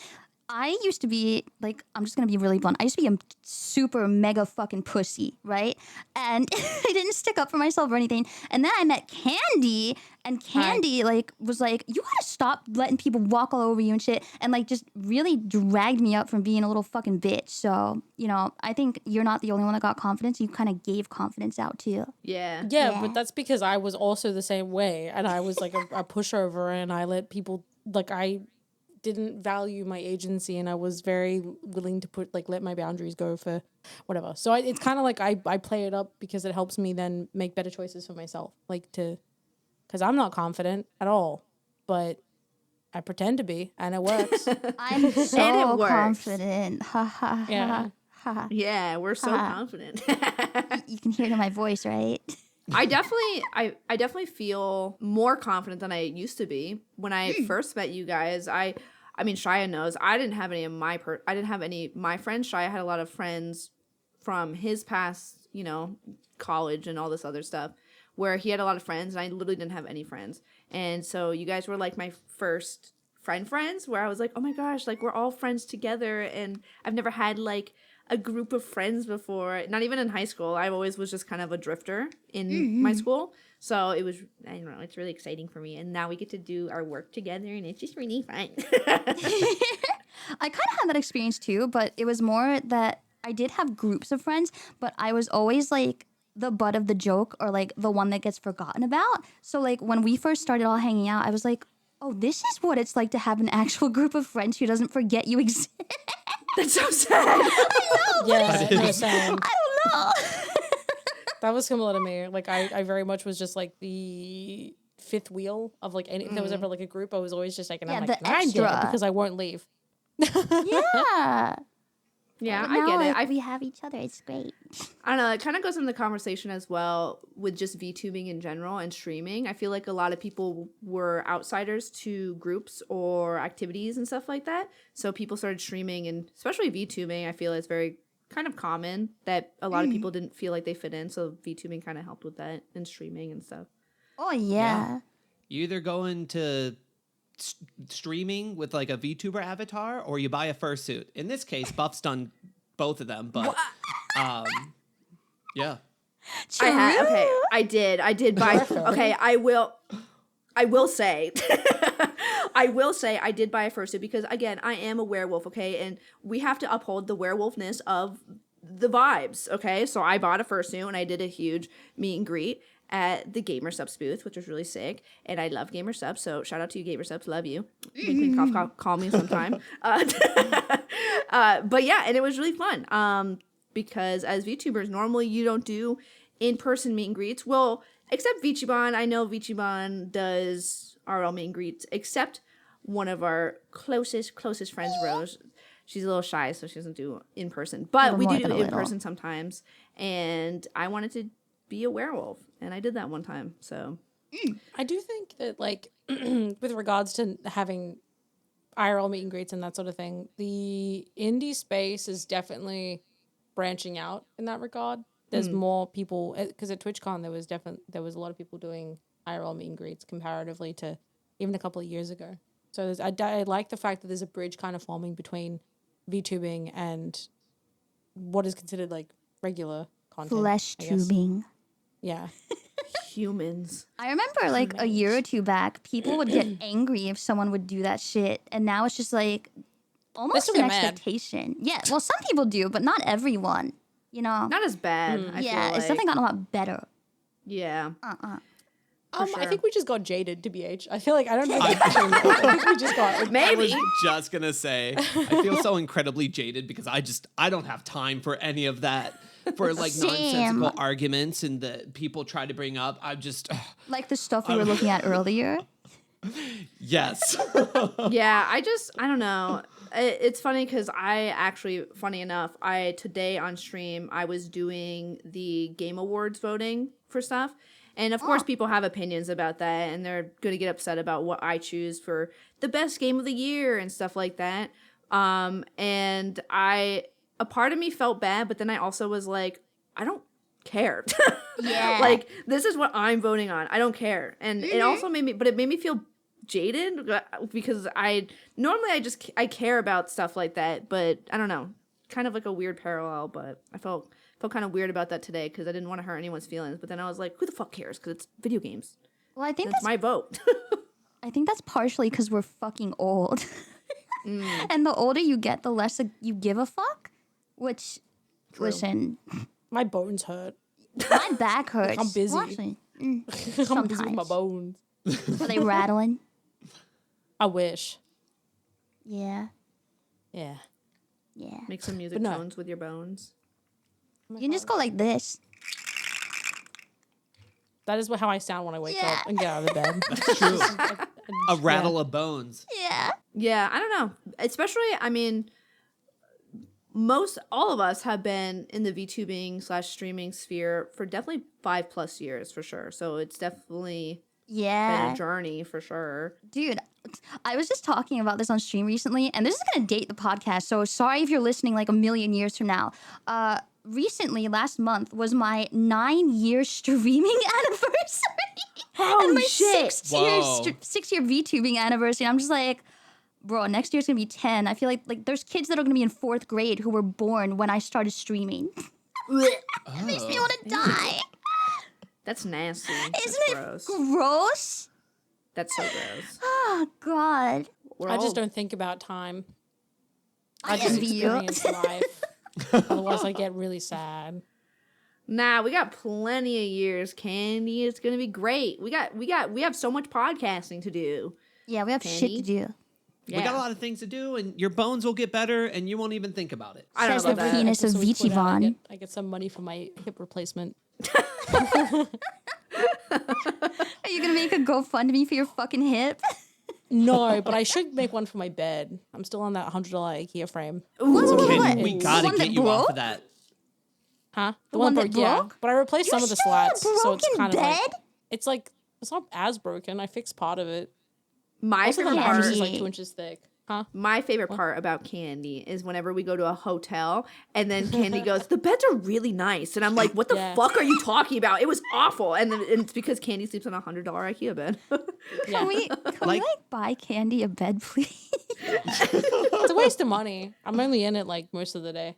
I used to be like, I'm just gonna be really blunt. I used to be a super mega fucking pussy, right? And I didn't stick up for myself or anything. And then I met Candii, and Candii like was like, you gotta stop letting people walk all over you and shit, and like just really dragged me up from being a little fucking bitch. So you know, I think you're not the only one that got confidence. You kind of gave confidence out too. Yeah, but that's because I was also the same way, and I was like a pushover, and I let people like I didn't value my agency, and I was very willing to let my boundaries go for whatever. So it's kind of like I play it up because it helps me then make better choices for myself, because I'm not confident at all, but I pretend to be, and it works. I'm so confident. Ha ha Yeah. ha. Yeah, we're so confident. You can hear it in my voice, right? I definitely feel more confident than I used to be. When I first met you guys, I mean, Shia knows I didn't have any of my my friends. Shia had a lot of friends from his past, you know, college and all this other stuff, where he had a lot of friends, and I literally didn't have any friends. And so you guys were like my first friends, where I was like, oh my gosh, like we're all friends together, and I've never had like a group of friends before, not even in high school. I always was just kind of a drifter in my school. So it was, I don't know, it's really exciting for me. And now we get to do our work together, and it's just really fun. I kind of had that experience too, but it was more that I did have groups of friends, but I was always like the butt of the joke, or like the one that gets forgotten about. So like when we first started all hanging out, I was like, oh, this is what it's like to have an actual group of friends who doesn't forget you exist. That's so sad. I know, Yeah, but that's sad. I don't know. That was similar to me. Like I very much was just like the fifth wheel of like if there was ever like a group, I was always just like, and I'm like, the I did it extra. because I won't leave. Yeah. Yeah, But I now, get it. like, we have each other. It's great. I don't know. It kind of goes into the conversation as well with just VTubing in general and streaming. I feel like a lot of people were outsiders to groups or activities and stuff like that. So people started streaming, and especially VTubing, I feel it's very kind of common that a lot of people didn't feel like they fit in. So VTubing kind of helped with that, and streaming and stuff. Oh, yeah. You either go into streaming with like a VTuber avatar, or you buy a fursuit. In this case, Buff's done both of them, but yeah. I did buy. Okay, I will say, I did buy a fursuit because again, I am a werewolf. Okay, and we have to uphold the werewolfness of the vibes. Okay, so I bought a fursuit, and I did a huge meet and greet at the Gamer Subs booth, which was really sick. And I love Gamer Subs, so shout out to you, Gamer Subs. Love you. Wink, wink, cough, cough, call me sometime. But yeah, and it was really fun. Because as VTubers, normally you don't do in-person meet and greets. Well, except VchiBan. I know VchiBan does IRL meet and greets, except one of our closest friends, Rose. She's a little shy, so she doesn't do in person. But we do in person sometimes. And I wanted to be a werewolf, and I did that one time. So I do think that like with regards to having IRL meet and greets and that sort of thing, the indie space is definitely branching out in that regard. there's more people, because at TwitchCon there was a lot of people doing IRL meet and greets comparatively to even a couple of years ago. So I like the fact that there's a bridge kind of forming between VTubing and what is considered like regular content. Flesh tubing. Yeah. Humans. I remember like a year or two back, people would get angry if someone would do that shit, and now it's just like almost still an get mad. expectation. Yeah, well, some people do, but not everyone. You know? Not as bad. I yeah, feel like. it's definitely gotten a lot better. Yeah. I sure. think we just got jaded, to BH. I feel like I don't know. I think we just got. I was Maybe. just gonna say, I feel so incredibly jaded because I don't have time for any of that. For like Same. nonsensical arguments and that people try to bring up. I'm just Like the stuff we were looking at earlier. yes. Yeah, I don't know. It's funny because funny enough, today on stream, I was doing the Game Awards voting for stuff. And of course, people have opinions about that, and they're going to get upset about what I choose for the best game of the year and stuff like that. And a part of me felt bad, but then I also was like, I don't care. Yeah. Like, this is what I'm voting on. I don't care. And it also made me feel jaded because I care about stuff like that, but I don't know, kind of like a weird parallel, but I felt kind of weird about that today because I didn't want to hurt anyone's feelings, but then I was like, who the fuck cares? Because it's video games. Well, I think That's my vote. I think that's partially because we're fucking old. And the older you get, the less you give a fuck. Which, listen, My bones hurt. my back hurts. I'm busy. Well, actually, I'm busy with my sometimes. bones. Are they rattling? I wish. Yeah. Yeah. Yeah. Make some music But no. tones with your bones. You can just go like this. That is how I sound when I wake Yeah. up and get out of the bed. That's true. A rattle of bones. Yeah. Yeah, I don't know. Especially, I mean, all of us have been in the VTubing / streaming sphere for definitely 5+ years for sure. So it's definitely been Yeah. a journey for sure. Dude, I was just talking about this on stream recently, and this is going to date the podcast, so sorry if you're listening like a million years from now. Recently, last month, was my 9-year streaming anniversary. Holy and my shit. 6-year VTubing anniversary. And I'm just like, bro, next year's going to be 10. I feel like there's kids that are going to be in 4th grade who were born when I started streaming. It makes me want to die. That's nasty. Isn't That's it gross. gross? That's so gross. Oh, God. We're I all- just don't think about time. I I just envy you. experience life. Otherwise, I get really sad. Nah, we got plenty of years, Candii. It's gonna be great. We have so much podcasting to do. Yeah, we have shit to do. Yeah. We got a lot of things to do, and your bones will get better, and you won't even think about it. I don't Says know the about that. penis of So we split out, VchiBan. I get some money for my hip replacement. Are you gonna make a GoFundMe for your fucking hip? No, but I should make one for my bed. I'm still on that $100 IKEA frame. Okay, we The gotta one get that you off broke? of that. Huh? The one that yeah. broke? But I replaced some of the still have a slats, so it's broken kind of like bed? it's like it's not as broken. I fixed part of it. My Most of the favorite mattress part. is like 2 inches thick. Huh? My favorite part about Candii is whenever we go to a hotel and then Candii goes, "The beds are really nice," and I'm like, "What the Yeah. fuck are you talking about? It was awful." And then it's because Candii sleeps on a $100 IKEA bed. Yeah. Can we Like- buy Candii a bed, please? It's a waste of money. I'm only in it like most of the day.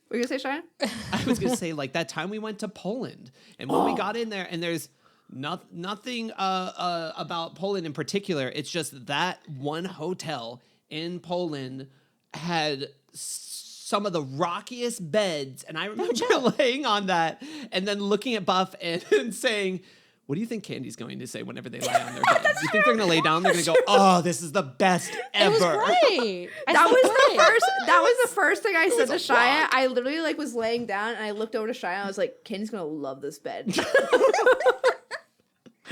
What you gonna say, Shia? I was gonna say, like that time we went to Poland, and when we got in there, and there's nothing about Poland in particular. It's just that one hotel in Poland had some of the rockiest beds, and I remember laying on that and then looking at Buff and saying, "What do you think Candy's going to say whenever they lie on their bed? You think they're gonna lay down? They're gonna go, 'Oh, this is the best ever.'" It was great. That was the first thing I said to Shia. I literally like was laying down and I looked over to Shia and I was like, "Candy's gonna love this bed."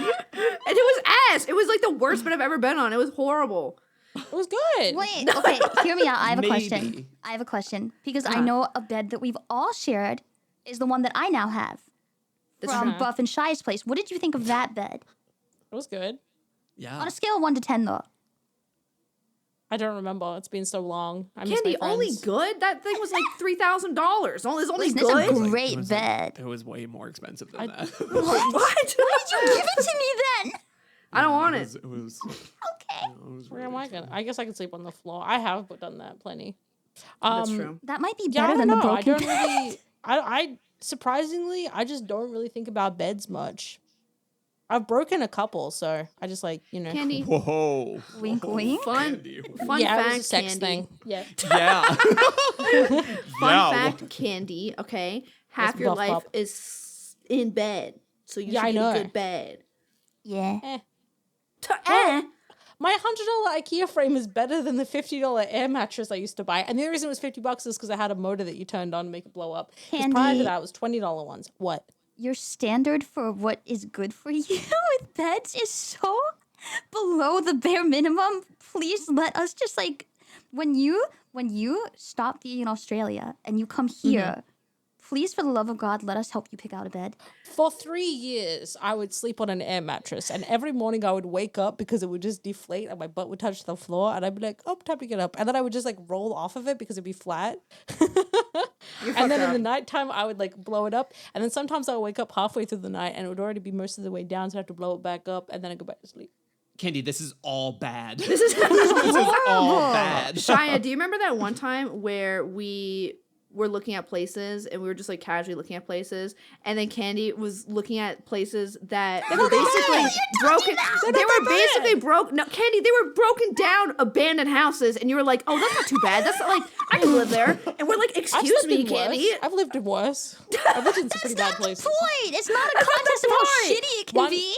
And it was ass. It was like the worst bed I've ever been on. It was horrible. It was good. Wait, okay, hear me out. I have a question. Maybe. I have a question because I know a bed that we've all shared is the one that I now have That's from true. Buff and Shia's place. What did you think of that bed? It was good. Yeah. On a scale of 1 to 10, though. I don't remember. It's been so long. I miss Candii, my only friends. good? That thing was like $3,000. It's only Listen, good? it's a great bed. It was way more expensive than that. What? You give it to me then. I don't want it. It was Okay. Where am I gonna? I guess I could sleep on the floor. I have done that plenty. That's true. That might be Yeah, I better don't than the know. I broken don't bed. really. I surprisingly, I just don't really think about beds much. I've broken a couple, so I just like Candii, Whoa. Wink, wink. fun yeah, fact, it was a sex Candii. thing. Yeah. Yeah. Fun Yeah. fact, Candii, okay? Half Yes, your Buff life Pup. is in bed. So you Yeah, I should get know. a good bed. Yeah. My $100 IKEA frame is better than the $50 air mattress I used to buy. And the only reason it was $50 is because I had a motor that you turned on to make it blow up. 'Cause prior to Candii. that, it was $20 ones. What? Your standard for what is good for you with beds is so below the bare minimum. Please let us just like when you stop being in Australia and you come here, please for the love of God, let us help you pick out a bed. For 3 years, I would sleep on an air mattress. And every morning I would wake up because it would just deflate and my butt would touch the floor. And I'd be like, oh, time to get up. And then I would just like roll off of it because it'd be flat. And then in the nighttime, I would like blow it up. And then sometimes I would wake up halfway through the night and it would already be most of the way down. So I have to blow it back up and then I go back to sleep. Candii, this is all bad. This is all bad. Shia, do you remember that one time where we were looking at places and we were just like casually looking at places and then Candii was looking at places that were basically broken. They were basically broke. No, Candii, they were broken down abandoned houses and you were like, oh, that's not too bad. That's not like I can live there. And we're like, excuse me, Candii. I've lived in worse. I've lived in some pretty bad places. Point. It's not a contest of how point. shitty it can be.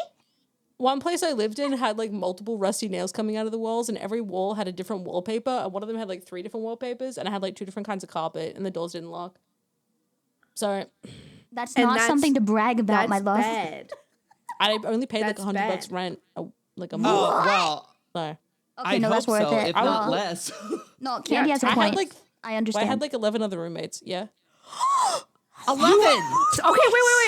One place I lived in had like multiple rusty nails coming out of the walls, and every wall had a different wallpaper. And one of them had like 3 different wallpapers, and I had like 2 different kinds of carpet, and the doors didn't lock. So That's And not that's- something to brag about, my That's love. bad. I only paid like That's $100 bad. rent, like a Oh, month. well, So Okay, I'd no, hope that's worth so, it. if not Oh. less. No, Candii Yeah, has a I point. had like I I understand. had like 11 other roommates. Yeah. 11. Okay, wait.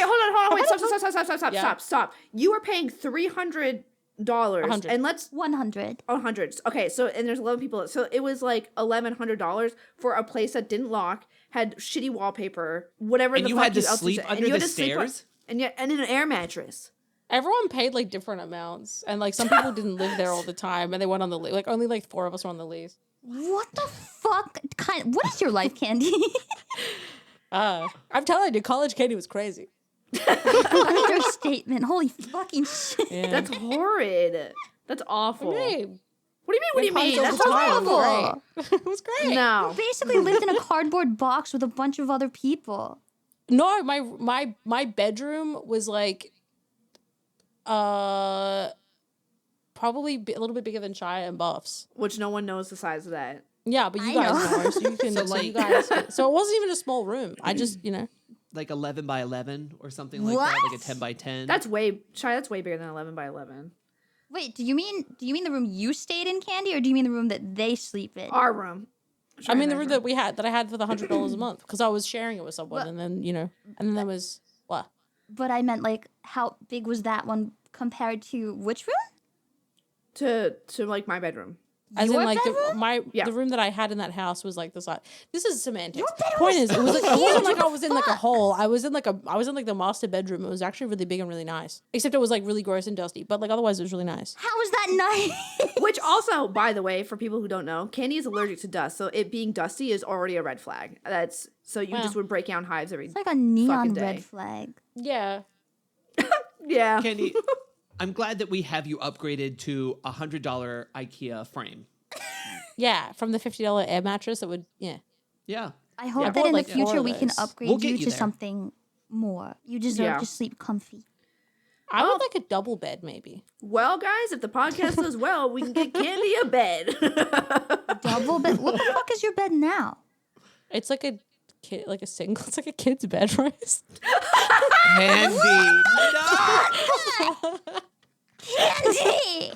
Hold on. Wait, Yeah. stop. You are paying $300 $100. and let's 100. hundreds. Okay, so and there's 11 people. So it was like $1,100 for a place that didn't lock, had shitty wallpaper, whatever And the you fuck had to else sleep said. And under you had the to sleep on- stairs? and in an air mattress. Everyone paid like different amounts, and like some people didn't live there all the time, and they went on the lease. Like only like 4 of us were on the lease. What the fuck? What is your life, Candii? I'm telling you, college Candii was crazy. Understatement. Holy fucking shit. Yeah. That's horrid. That's awful. Hey, What do you mean? That's That's horrible. horrible. It was great. No. Basically lived in a cardboard box with a bunch of other people. No, my bedroom was like, probably a little bit bigger than Shia and Buff's. Which no one knows the size of that. Yeah, but you I guys know. know, so you can. So, so, you like- guys, so it wasn't even a small room. I just, Like 11 by 11 or something like that, What? like a 10 by 10. That's way bigger than 11 by 11. Wait, do you mean the room you stayed in, Candii, or do you mean the room that they sleep in? Our room. I mean the room that I had for the $100 a month because I was sharing it with someone, What? and then and then there was what? But I meant like how big was that one compared to which room? To like my bedroom. As Your in, like bedroom? Yeah. the room that I had in that house was like the size. This is semantics. Your bedroom Point was is, it was like it huge. wasn't like What I the was in like a fuck? hole. I was in like the master bedroom. It was actually really big and really nice. Except it was like really gross and dusty. But like otherwise, it was really nice. How was that nice? Which also, by the way, for people who don't know, Candii is allergic to dust, so it being dusty is already a red flag. That's so you Wow. just would break out in hives every. It's like a neon Fucking day. red flag. Yeah. Yeah. Candii, I'm glad that we have you upgraded to a $100 IKEA frame. Yeah. From the $50 air mattress, that would Yeah. I hope I that bought, in the like, 4 future of we can those. upgrade We'll get you you to there. something more. You deserve Yeah. to sleep comfy. I would like a double bed maybe. Well, guys, if the podcast does well, we can get Candii a bed. Double bed. What the fuck is your bed now? It's like a kid, like a single. It's like a kid's bed, right? Candii, Candii!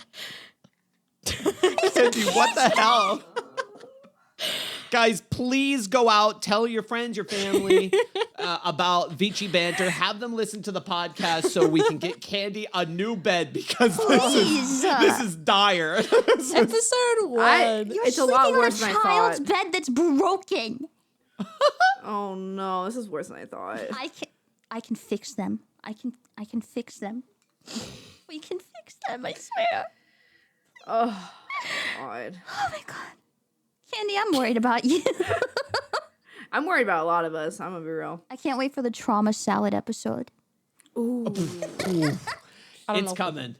Candii, what the hell? Guys, please go out, tell your friends, your family about VchiBanter. Have them listen to the podcast so we can get Candii a new bed because this is dire. Episode 1. You're It's a sleeping lot on worse than I child's thought. bed that's broken. Oh no, this is worse than I thought. I can fix them. I can fix them. We can fix them, I swear. Oh God. Oh my god. Candii, I'm worried about you. I'm worried about a lot of us. I'm gonna be real. I can't wait for the trauma salad episode. Ooh. It's coming.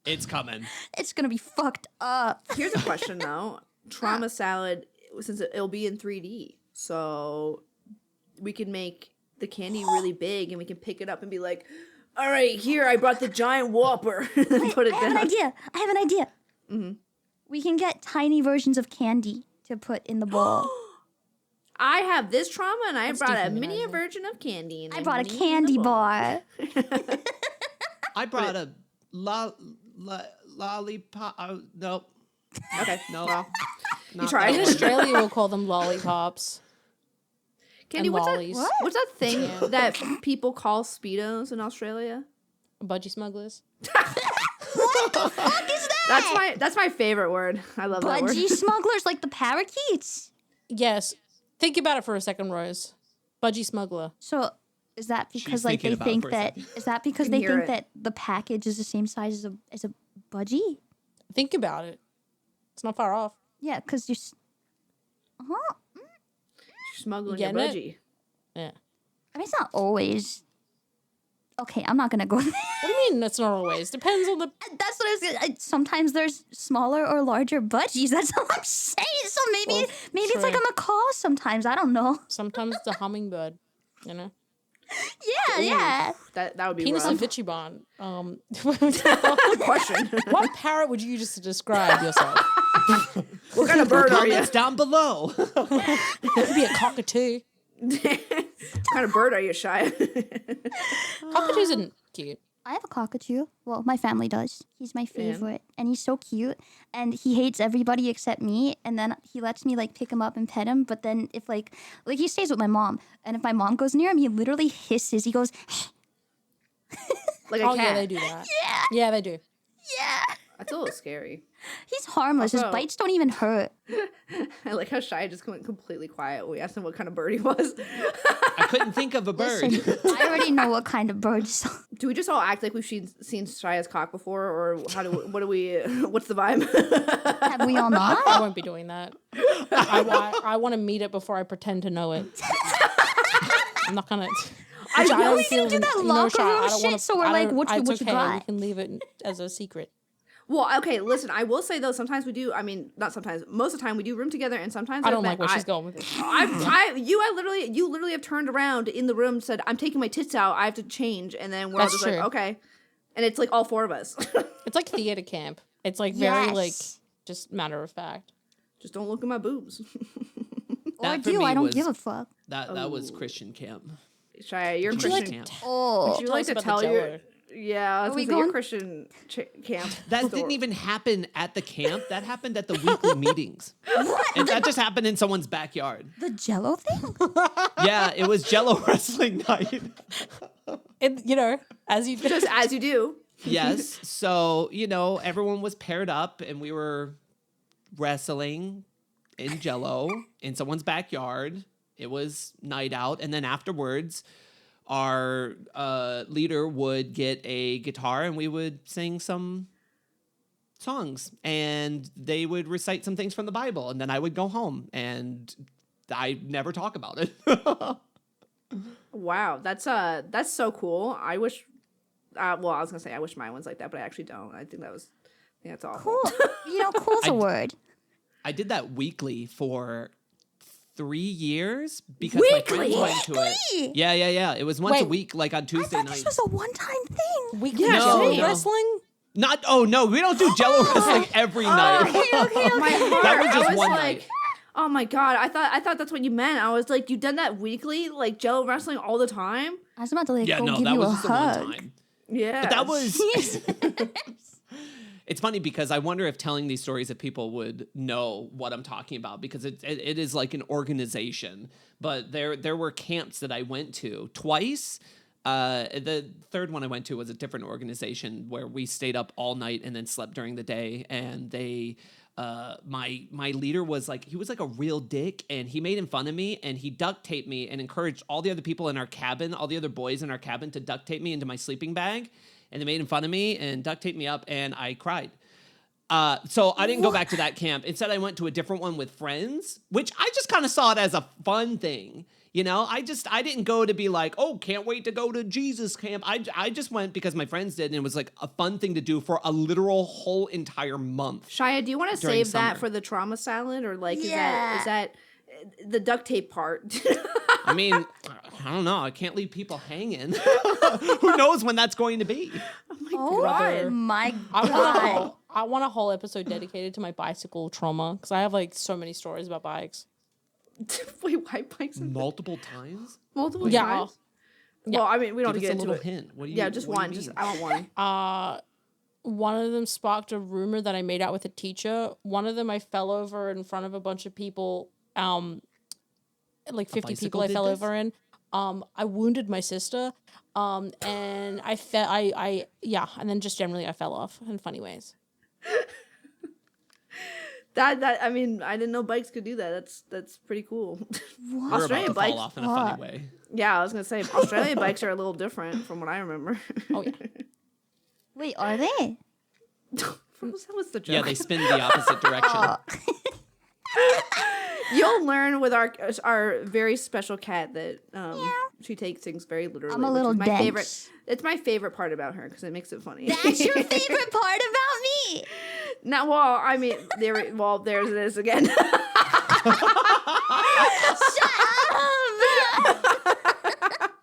It's coming. It's gonna be fucked up. Here's a question though. Trauma salad, since it'll be in 3D, so we can make the candy really big and we can pick it up and be like, all right, here, I brought the giant Whopper. And then put it I down. have an idea. Mm-hmm. We can get tiny versions of candy to put in the bowl. I have this trauma and I brought a dehumanizing. mini version of candy. And I then brought a put it in the candy bowl. bar. I brought a lollipop. Nope. Okay, No. well, Not you tried. that In one. Australia, we'll call them lollipops. Candy, And what's that, lollies. what's that thing that people call Speedos in Australia? Budgy smugglers. That's my favorite word. I love that word. Budgy smugglers like the parakeets. Yes. Think about it for a second, Rose. Budgy smuggler. So is that because She's like thinking they about it think for a that second. is that because Can they hear think it. that the package is the same size as a budgie? Think about it. It's not far off. Yeah, because huh? Smuggling You your getting it? budgie. Yeah. I mean, it's not always. Okay, I'm not gonna go there. What do you mean that's not always? Depends on the... That's what I was. Sometimes there's smaller or larger budgies. That's all I'm saying. So maybe Well, it's like a true. macaw. Sometimes I don't know. Sometimes it's a hummingbird, you know? Yeah. That would be Penis rough. of VchiBan. Good question. What parrot would you use to describe yourself? What kind of bird are you? Comments down below. Could be a cockatoo. What kind of bird are you, Shia? Cockatoos are cute. I have a cockatoo. Well, my family does. He's my favorite, and he's so cute. And he hates everybody except me. And then he lets me like pick him up and pet him. But then if like he stays with my mom, and if my mom goes near him, he literally hisses. He goes, Like a Oh, cat. yeah, they do that. Yeah, they do. yeah. That's a little scary. He's harmless. His Also- bites don't even hurt. I like how Shia just went completely quiet when we asked him what kind of bird he was. I couldn't think of a bird. Listen, I already know what kind of bird. So Do we just all act like we've seen Shia's cock before, or what's the vibe? have we all not? I won't be doing that. I want to meet it before I pretend to know it. I'm not gonna. I know we can do that locker room I don't wanna- shit, so we're I like, don't- what you it's okay. got? We can leave it as a secret. Well, okay, listen, I will say though, sometimes we do. I mean, not sometimes. Most of the time, we do room together, and sometimes I I've don't like been- where she's going with it. You literally have turned around in the room, and said, "I'm taking my tits out. I have to change," and then we're all That's just true. like, "Okay," and it's like all four of us. It's like theater camp. It's like very Yes. like just matter of fact. Just don't look at my boobs. Or That for do me I don't was- give a fuck. That was Christian camp. Shia, you're Would you Christian. like- Oh, Would you Tell like us to about the tell your? Jello. Yeah, I was we gonna say your going- Christian camp. That store. didn't even happen at the camp. That happened at the weekly meetings. And that just happened in someone's backyard. the Jello thing? Yeah, it was jello-wrestling night. And as you Just as you do. Yes. So, everyone was paired up and we were wrestling in jello in someone's backyard. It was night out. And then afterwards, our leader would get a guitar and we would sing some songs. And they would recite some things from the Bible. And then I would go home and I never talk about it. Wow, that's so cool. I wish. Well, I was gonna say I wish mine was like that, but I actually don't. I think that's awful. Cool. Cool's a word. I did that weekly for 3 years because my friends went to it. Weekly? Yeah. It was once a Wait. week, like on I Tuesday thought night. this was a one-time thing. weekly Yeah, jello same. wrestling. Oh no, we don't do jello wrestling every night. My heart, That was just I was one like, night. oh my god, I thought that's what you meant. I was like, you've done that weekly, like jello wrestling all the time. I was about to Yeah, go no, give that you was a just the one hug. time. Yeah, But that was it's funny because I wonder if telling these stories if people would know what I'm talking about, because it is like an organization. But there were camps that I went to twice. The third one I went to was a different organization where we stayed up all night and then slept during the day. And they, my leader was like, he was like a real dick, and he made fun of me, and he duct taped me and encouraged all the other people in our cabin, all the other boys in our cabin, to duct tape me into my sleeping bag. And they made fun of me and duct taped me up, and I cried. So I didn't go back to that camp. Instead, I went to a different one with friends, which I just kind of saw it as a fun thing. You know, I didn't go to be like, oh, can't wait to go to Jesus camp. I just went because my friends did, and it was like a fun thing to do for a literal whole entire month. Shia, do you want to during save that summer. for the trauma salad, or like Yeah. is that the duct tape part? I mean, I don't know. I can't leave people hanging. Who knows when that's going to be? Oh Brother. my I god. want a whole episode dedicated to my bicycle trauma because I have like so many stories about bikes. Wait, why bikes and Multiple times? multiple Yeah. times? Yeah. Well, I mean, we don't Give have us to a get into little it. hint. What do you, Yeah, just what do one. you Just mean? I want one. One of them sparked a rumor that I made out with a teacher. One of them I fell over in front of a bunch of people. Like 50 people bicycle I did fell this? over in. I wounded my sister. And I fell. And then just generally I fell off in funny ways. That I mean, I didn't know bikes could do that. That's pretty cool. We're about Australian to bikes. fall off in a funny way. Yeah, I was gonna say Australian bikes are a little different from what I remember. Oh yeah. Wait, are they? that was the joke. Yeah, they spin the opposite direction. You'll learn with our very special cat that she takes things very literally. I'm a which little is my dense. favorite. It's my favorite part about her because it makes it funny. That's your favorite part about me. No, well, I mean, there's this again. Shut up.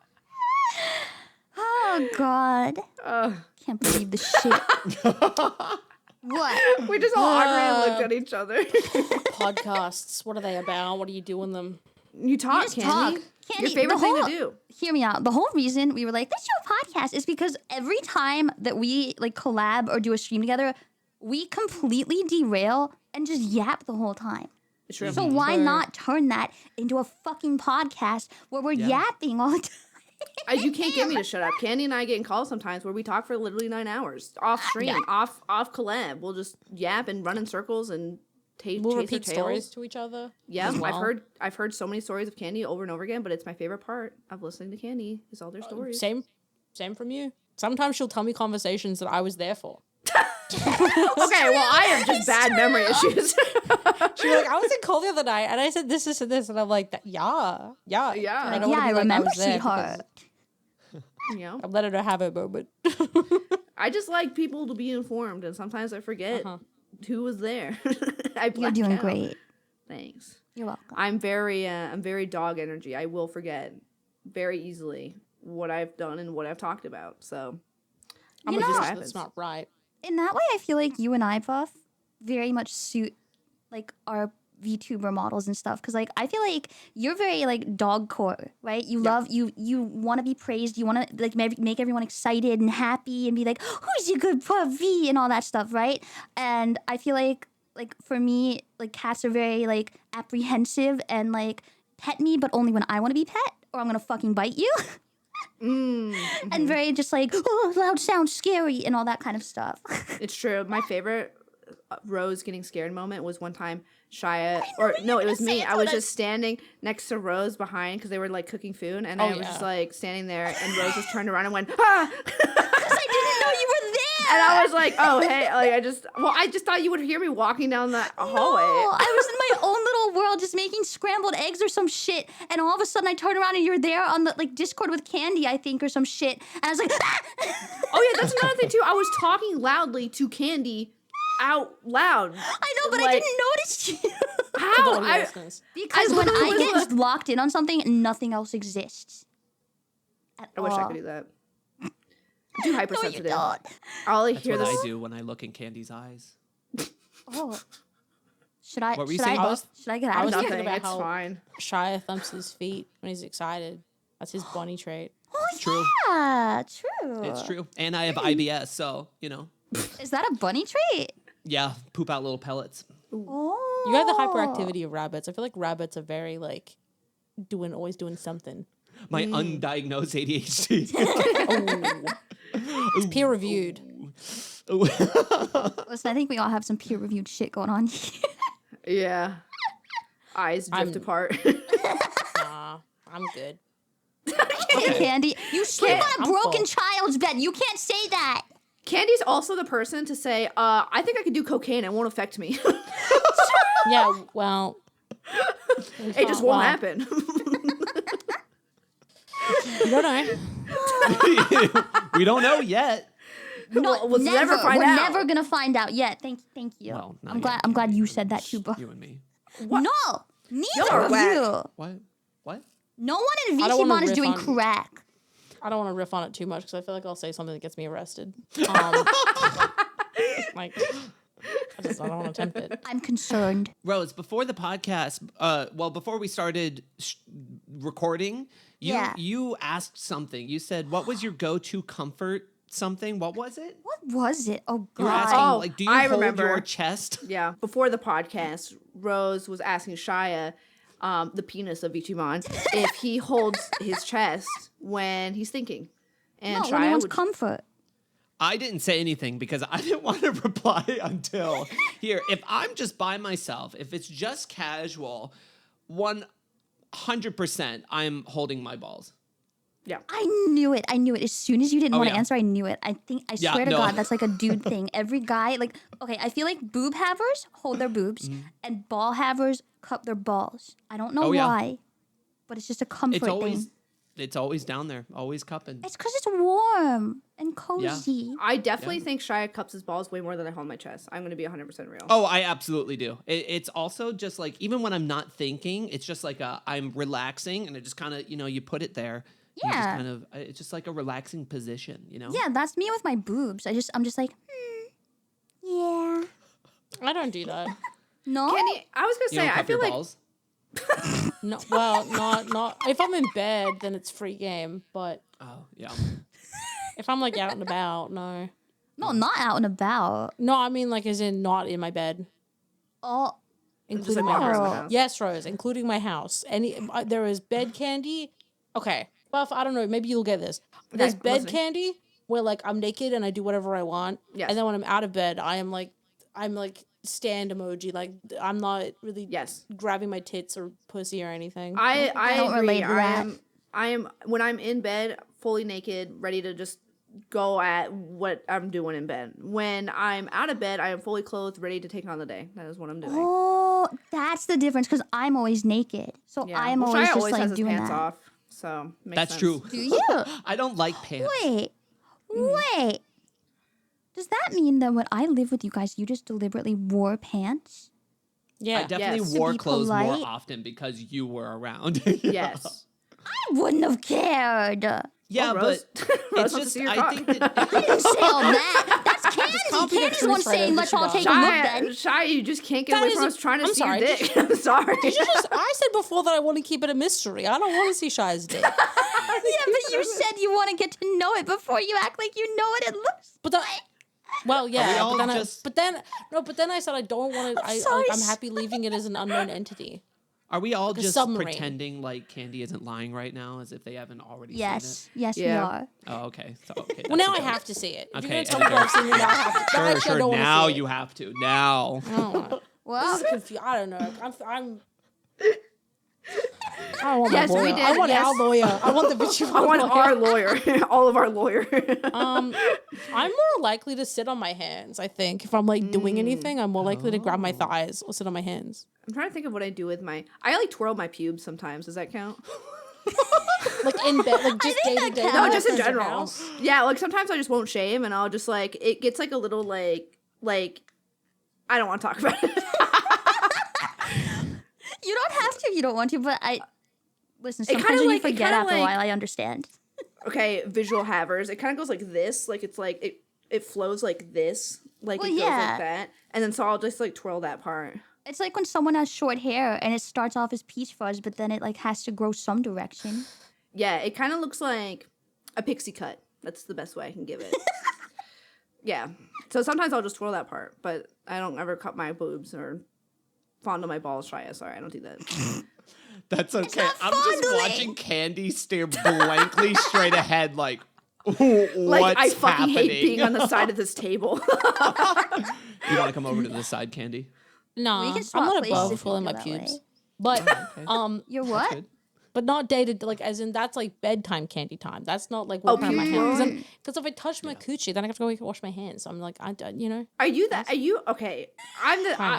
Oh god. Can't believe the shit. What? We just all awkwardly looked at each other. Podcasts. What are they about? What are you doing them? You talk, Just Candii. talk. Your Candii, favorite the thing whole- to do. Hear me out. The whole reason we were like, let's do a podcast is because every time that we like collab or do a stream together, we completely derail and just yap the whole time. Sure. So why not turn that into a fucking podcast where we're yapping all the time? You can't get me to shut up. Candii and I get in calls sometimes where we talk for literally 9 hours off stream, off collab. We'll just yap and run in circles and We'll chase our repeat tails. stories to each other. Yeah, as well. I've heard so many stories of Candii over and over again, but it's my favorite part of listening to Candii is all their stories. Same from you. Sometimes she'll tell me conversations that I was there for. Okay, well, I have just bad memory issues. She's like, I was in call the other night, and I said this, and this, and I'm like, yeah. Yeah. I don't Yeah, wanna I be like, remember, was there sweetheart. You know, I'm letting her have her moment. I just like people to be informed, and sometimes I forget who was there. I You're black doing out. great. Thanks. You're welcome. I'm very dog energy. I will forget very easily what I've done and what I've talked about. So I'm You like, know- that's not right. In that way, I feel like you and I, Buff, very much suit like our VTuber models and stuff. Cause like I feel like you're very like dog core, right? You love you want to be praised. You want to like make everyone excited and happy and be like, who's your good puppy and all that stuff, right? And I feel like for me, like cats are very like apprehensive and like pet me, but only when I want to be pet, or I'm gonna fucking bite you. And very just like, oh, loud sounds scary and all that kind of stuff. it's true. My favorite Rose getting scared moment was one time Shia, it was me. I was just standing next to Rose behind because they were like cooking food, and I was just like standing there, and Rose just turned around and went, ah! Because I didn't know you were there. And I was like, oh, hey, like I just thought you would hear me walking down the hallway. Oh, I was in my own little world just making scrambled eggs or some shit, and all of a sudden I turn around and you're there on the like Discord with Candii, I think, or some shit, and I was like, Oh yeah, that's another thing too. I was talking loudly to Candii out loud. I know, but I Like, didn't notice you. How? Nobody else knows. Because I when I literally get locked in on something, nothing else exists. I wish I could do that. I'm too hypersensitive. don't. All I That's hear what this. I do when I look in Candy's eyes. Oh. Should I? What were you should saying, I? Buff? Should I get I out was of thinking here? Nothing. about It's how- fine. Shia thumps his feet when he's excited. That's his bunny trait. Oh, True. yeah, true. It's true. And I have IBS, so, you know. Is that a bunny trait? Yeah, poop out little pellets. Oh. You have the hyperactivity of rabbits. I feel like rabbits are very like always doing something. My undiagnosed ADHD. It's peer reviewed. Listen, I think we all have some peer-reviewed shit going on here. Yeah. Eyes drift apart. Nah, I'm good. Candy, you sleep on a I'm broken full. child's bed. You can't say that. Candy's also the person to say, I think I could do cocaine. It won't affect me. Yeah, well, It just won't happen. You don't know. We don't know yet. No, we'll never find We're out. never gonna find out yet. Thank you. Well, not I'm glad. yet. I'm glad you said that too, bro. You and me. No, Y'all neither are of whack. you. What? No one in I don't wanna VchiBan is riff doing on- crack. I don't want to riff on it too much because I feel like I'll say something that gets me arrested. Like, I don't want to attempt it. I'm concerned. Rose, before the podcast, before we started recording, you asked something. You said, "What was your go-to comfort something?" What was it? What was it? Oh You were God. asking, Oh, like, do you I hold remember. your chest? Yeah. Before the podcast, Rose was asking Shia, the penis of VchiBan, if he holds his chest when he's thinking. And No, when he Shia wants would comfort. I didn't say anything because I didn't want to reply until here. If I'm just by myself, if it's just casual, 100% I'm holding my balls. Yeah. I knew it. As soon as you didn't Oh, want to yeah. answer, I knew it. I Yeah, swear to no. God, that's like a dude thing. Every guy, like, okay, I feel like boob havers hold their boobs and ball havers cup their balls. I don't know Oh, yeah. why, but it's just a comfort thing. It's always down there, always cupping. It's because it's warm and cozy. I definitely think Shia cups his balls way more than I hold my chest. I'm going to be 100% real. Oh, I absolutely do. It's also just like, even when I'm not thinking, it's just like I'm relaxing and it just kind of, you put it there. and you just Yeah. kind of, it's just like a relaxing position, Yeah, that's me with my boobs. I'm just like, yeah. I don't do that. No? Candy, I was going to You say, don't I cup feel your like balls? No, well, not. If I'm in bed, then it's free game. But Oh, yeah. if I'm like out and about, no. No, not out and about. No, I mean like as in not in my bed, Oh, including like my never in the house. house. Yes, Rose, including my house. There is bed candy. Okay, Buff, I don't know. Maybe you'll get this. There's I'm bed listening. candy where like I'm naked and I do whatever I want. Yes. And then when I'm out of bed, I'm like stand emoji. Like I'm not really Yes. grabbing my tits or pussy or anything. I don't agree. relate to that. I am when I'm in bed, fully naked, ready to just go at what I'm doing in bed. When I'm out of bed, I am fully clothed, ready to take on the day. That is what I'm doing. oh, that's the difference because I'm always naked. So Yeah. I'm Well, always Shia just always like has his doing pants that. off, so makes That's sense. true. Do you? I don't like pants. Wait. Does that mean that when I live with you guys, you just deliberately wore pants? Yeah. I definitely Yes. wore To be clothes more polite. often because you were around. Yes. I wouldn't have cared. Yeah, Well, Rose- but Rose it's wants to just, see your I cock. think that I didn't say all that. That's Candy. conflict Candy's of the one interest right saying, there, let's all Shia. take a look then. Shia, you just can't get That away from is- us trying to I'm see your sorry, did dick. I'm sorry. I said before that I want to keep it a mystery. I don't want to see Shia's dick. Yeah, but you said you want to get to know it before you act like you know what it looks But well, yeah. all But then, just- but then I said I don't want to. sorry, I'm happy leaving it as an unknown entity. Are we all a just submarine. pretending like Candii isn't lying right now, as if they haven't already Yes. Yes, we Yeah. are. seen it? Oh, okay. So, okay. Well, that's now a I joke. have to see it. If Okay, you're gonna tell me okay. what I've seen, then now I have to. Now Sure, actually I sure. don't want to Now see it. you have to. Now. I don't want it. Well, This is confused. I don't know. I'm. I don't want Yes, my we lawyer. did, I want yes. our lawyer. I want the VchiBan I want lawyer. our lawyer, all of our lawyer. I'm more likely to sit on my hands. I think if I'm like doing anything, I'm more likely to grab my thighs or sit on my hands. I'm trying to think of what I do with my. I like twirl my pubes sometimes. Does that count? Like in bed, like just day to that day. counts. No, just in As a general. house. Yeah, like sometimes I just won't shave, and I'll just like it gets like a little like I don't want to talk about it. you don't have to if you don't want to, but listen, It kinda sometimes when you like- it forget kinda after a like- while, I understand. Okay, visual havers. It kind of goes like this. Like it's like it flows like this. Like Well, it goes yeah. like that, and then so I'll just like twirl that part. It's like when someone has short hair and it starts off as peach fuzz, but then it like has to grow some direction. Yeah, it kind of looks like a pixie cut. That's the best way I can give it. Yeah. So sometimes I'll just twirl that part, but I don't ever cut my boobs or fondle my balls, Shia. Sorry, I don't do that. That's okay. not I'm just fondling. watching Candii stare blankly straight ahead, like, what's Like, I fucking happening? hate being on the side of this table. You want to come over to the side, Candii? No, We can I'm swap not places above if you twirling my feel that pubes. way. But You're what? Good. but not dated, like as in that's like bedtime candy time. That's not like walking around my puberty hands. Because if I touch my coochie, then I have to go wash my hands. So I'm like, you know. Are you that? Are you okay?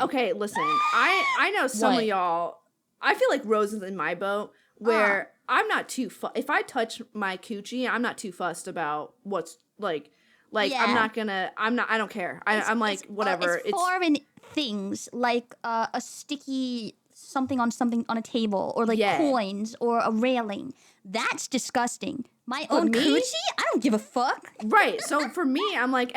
Okay. Listen, I know some of What? y'all. I feel like Rose is in my boat where I'm not too. If I touch my coochie, I'm not too fussed about what's like. Like Yeah. I'm not gonna. I'm not. I don't care. I'm like whatever. It's foreign things like a sticky something on a table, or like Yeah. coins or a railing. That's disgusting. My own me? coochie? I don't give a fuck. Right. So for me, I'm like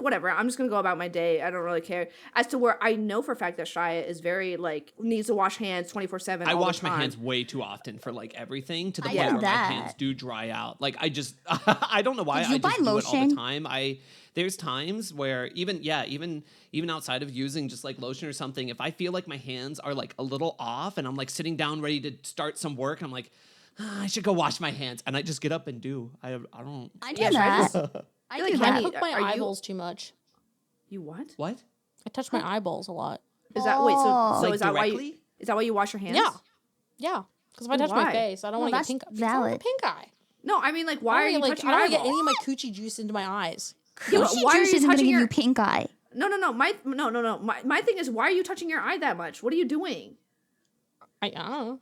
whatever. I'm just gonna go about my day. I don't really care. As to where I know for a fact that Shia is very like needs to wash hands 24/7. I all the wash my time. hands way too often for like everything, to the I point do where that. my hands do dry out. Like I just, I don't know why. Did you I just buy do it all the lotion? time. There's times where even outside of using just like lotion or something, if I feel like my hands are like a little off and I'm like sitting down ready to start some work, I'm like, I should go wash my hands, and I just get up and do. I don't. I do Yeah, that. Shia, I feel do like that. I Honey, hook my are you- eyeballs too much. You what? What? I touch my eyeballs a lot. Is that wait? So Like is that why? directly? Is that why you wash your hands? Yeah. Because if I touch Why? my face, I don't Well, want to get that's pink. I don't want valid. pink eye. No, I mean like why are you touching I your don't get eyeball? any of my coochie juice into my eyes. Yeah, but Coochie why are juice you isn't gonna touching give your? you pink eye. No. No. My thing is, why are you touching your eye that much? What are you doing? I don't know.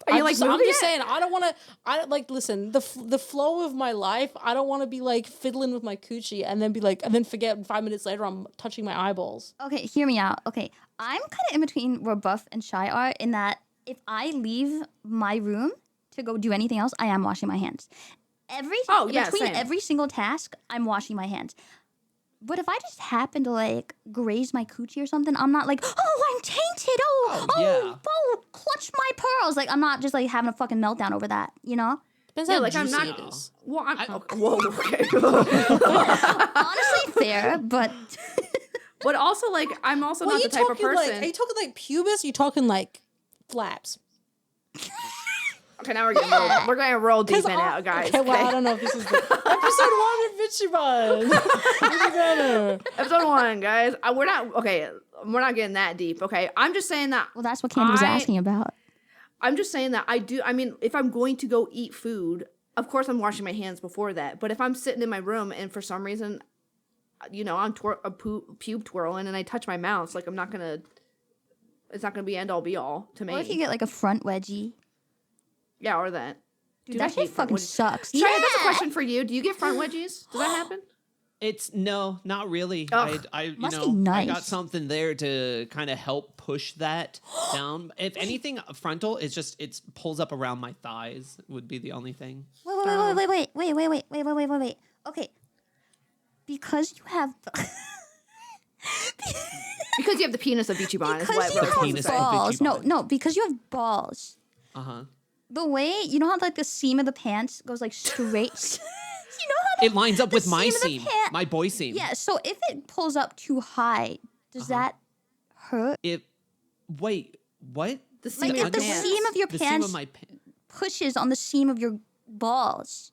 Are you I'm like just, I'm moving just it? saying, I don't want to. I don't like listen. The flow of my life. I don't want to be like fiddling with my coochie and then be like, and then forget 5 minutes later I'm touching my eyeballs. Okay, hear me out. Okay, I'm kind of in between where Buff and Shy are in that if I leave my room to go do anything else, I am washing my hands. Between same. every single task, I'm washing my hands. But if I just happen to like graze my coochie or something, I'm not like, oh, I'm tainted. yeah. Clutch my pearls. Like I'm not just like having a fucking meltdown over that, you know? Depends Yeah, how like, I'm juicy not- it is. Well, I'm I- okay. Whoa. Okay. Honestly, fair, but But also, like, I'm also not the type of person. Like, are you talking like pubis? Are you talking like flaps? Okay, now we're going to roll deep in it, guys. Okay, well, I don't know if this is the episode 1 of VchiBan. VchiBanter. Episode 1, guys. We're not getting that deep. Okay, I'm just saying that. well, that's what Candy was asking about. I'm just saying that I do. I mean, if I'm going to go eat food, of course I'm washing my hands before that. But if I'm sitting in my room and for some reason, you know, I'm pube twirling and I touch my mouth, like I'm not gonna. It's not gonna be end all be all to me. Or if you get like a front wedgie. Yeah, or that. Dude, I that shit hate front fucking wedgies. sucks. Shia, that's a question for you. Do you get front wedgies? Does that happen? It's no, not really. Ugh, I must be I got nice. something there to kind of help push that down. If anything, frontal is just it pulls up around my thighs would be the only thing. Wait. Okay. Because you have Because you have the penis of VchiBan is what because you Rose wants to penis say. of balls. No, VchiBan. because you have balls. Uh-huh. The way you know how like the seam of the pants goes like straight. You know how It lines up the with my seam of the seam, pant- my boy seam. Yeah, so if it pulls up too high, does that hurt? Wait, what? The seam Like of if the pants. seam of your The seam pants of my pants. pushes on the seam of your balls,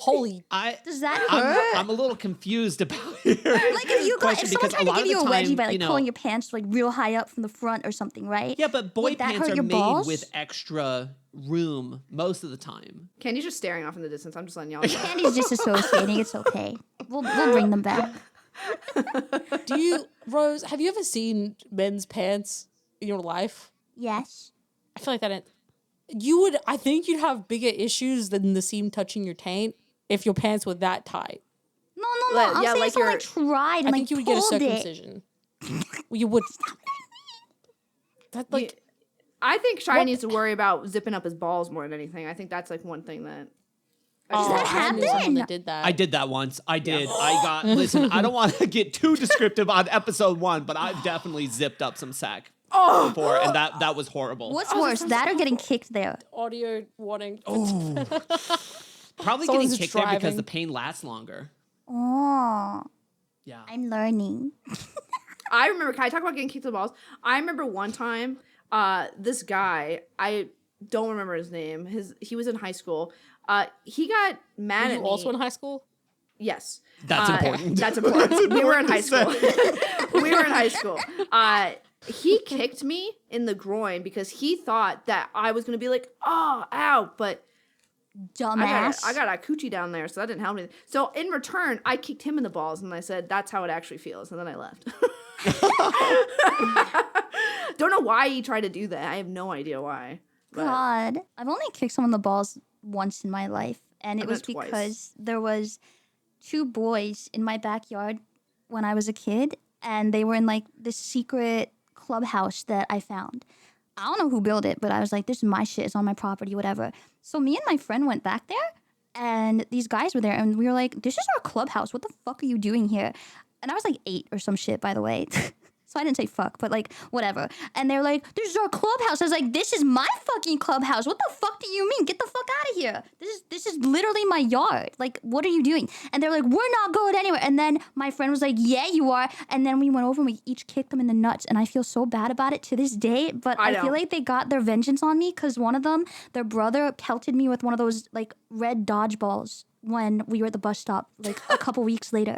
Holy. does that hurt? I'm a little confused about your Like if you got, question if someone because tried to lot give of you a the wedgie time, by like you know, pulling your pants like real high up from the front or something, right? yeah, but boy Would that pants hurt are your made balls? with extra room most of the time. Candy's just staring off in the distance. I'm just letting y'all know. Candy's disassociating. It's okay. We'll bring them back. Do you, Rose, have you ever seen men's pants in your life? Yes. I feel like that. I think you'd have bigger issues than the seam touching your taint if your pants were that tight. No. Like, I'm yeah, saying like someone your- like tried and I like think you would get a pulled it. circumcision. Well, you would. That like. I think Shia needs to worry about zipping up his balls more than anything. I think that's like one thing that. Oh, that I knew someone happen? that did that. I did that once. I did. I got listen, I don't want to get too descriptive on episode 1, but I've definitely zipped up some sack before, and that was horrible. What's worse, that or getting kicked there? Audio warning. Probably Someone's getting kicked there because driving. the pain lasts longer. Oh. Yeah. I'm learning. I remember, can I talk about getting kicked in the balls? I remember one time, this guy, I don't remember his name. He was in high school. He got mad Were at you me. also in high school? Yes. That's important. That's important. We were in high school. We were in high school. He kicked me in the groin because he thought that I was going to be like, oh, ow. But Dumbass. I got a coochie down there, so that didn't help me. So in return, I kicked him in the balls, and I said, that's how it actually feels. And then I left. Don't know why he tried to do that. I have no idea why. But God. I've only kicked someone in the balls once in my life. And it I've was done it twice. because there was 2 boys in my backyard when I was a kid. And they were in like this secret clubhouse that I found. I don't know who built it, but I was like, this is my shit. It's on my property, whatever. So me and my friend went back there, and these guys were there, and we were like, this is our clubhouse. What the fuck are you doing here? And I was like 8 or some shit, by the way. So I didn't say fuck, but like, whatever. And they're like, this is our clubhouse. I was like, this is my fucking clubhouse. What the fuck do you mean? Get the fuck out of here. This is literally my yard. Like, what are you doing? And they're like, we're not going anywhere. And then my friend was like, yeah, you are. And then we went over and we each kicked them in the nuts. And I feel so bad about it to this day. But I feel like they got their vengeance on me because one of them, their brother, pelted me with one of those like red dodgeballs when we were at the bus stop like a couple weeks later.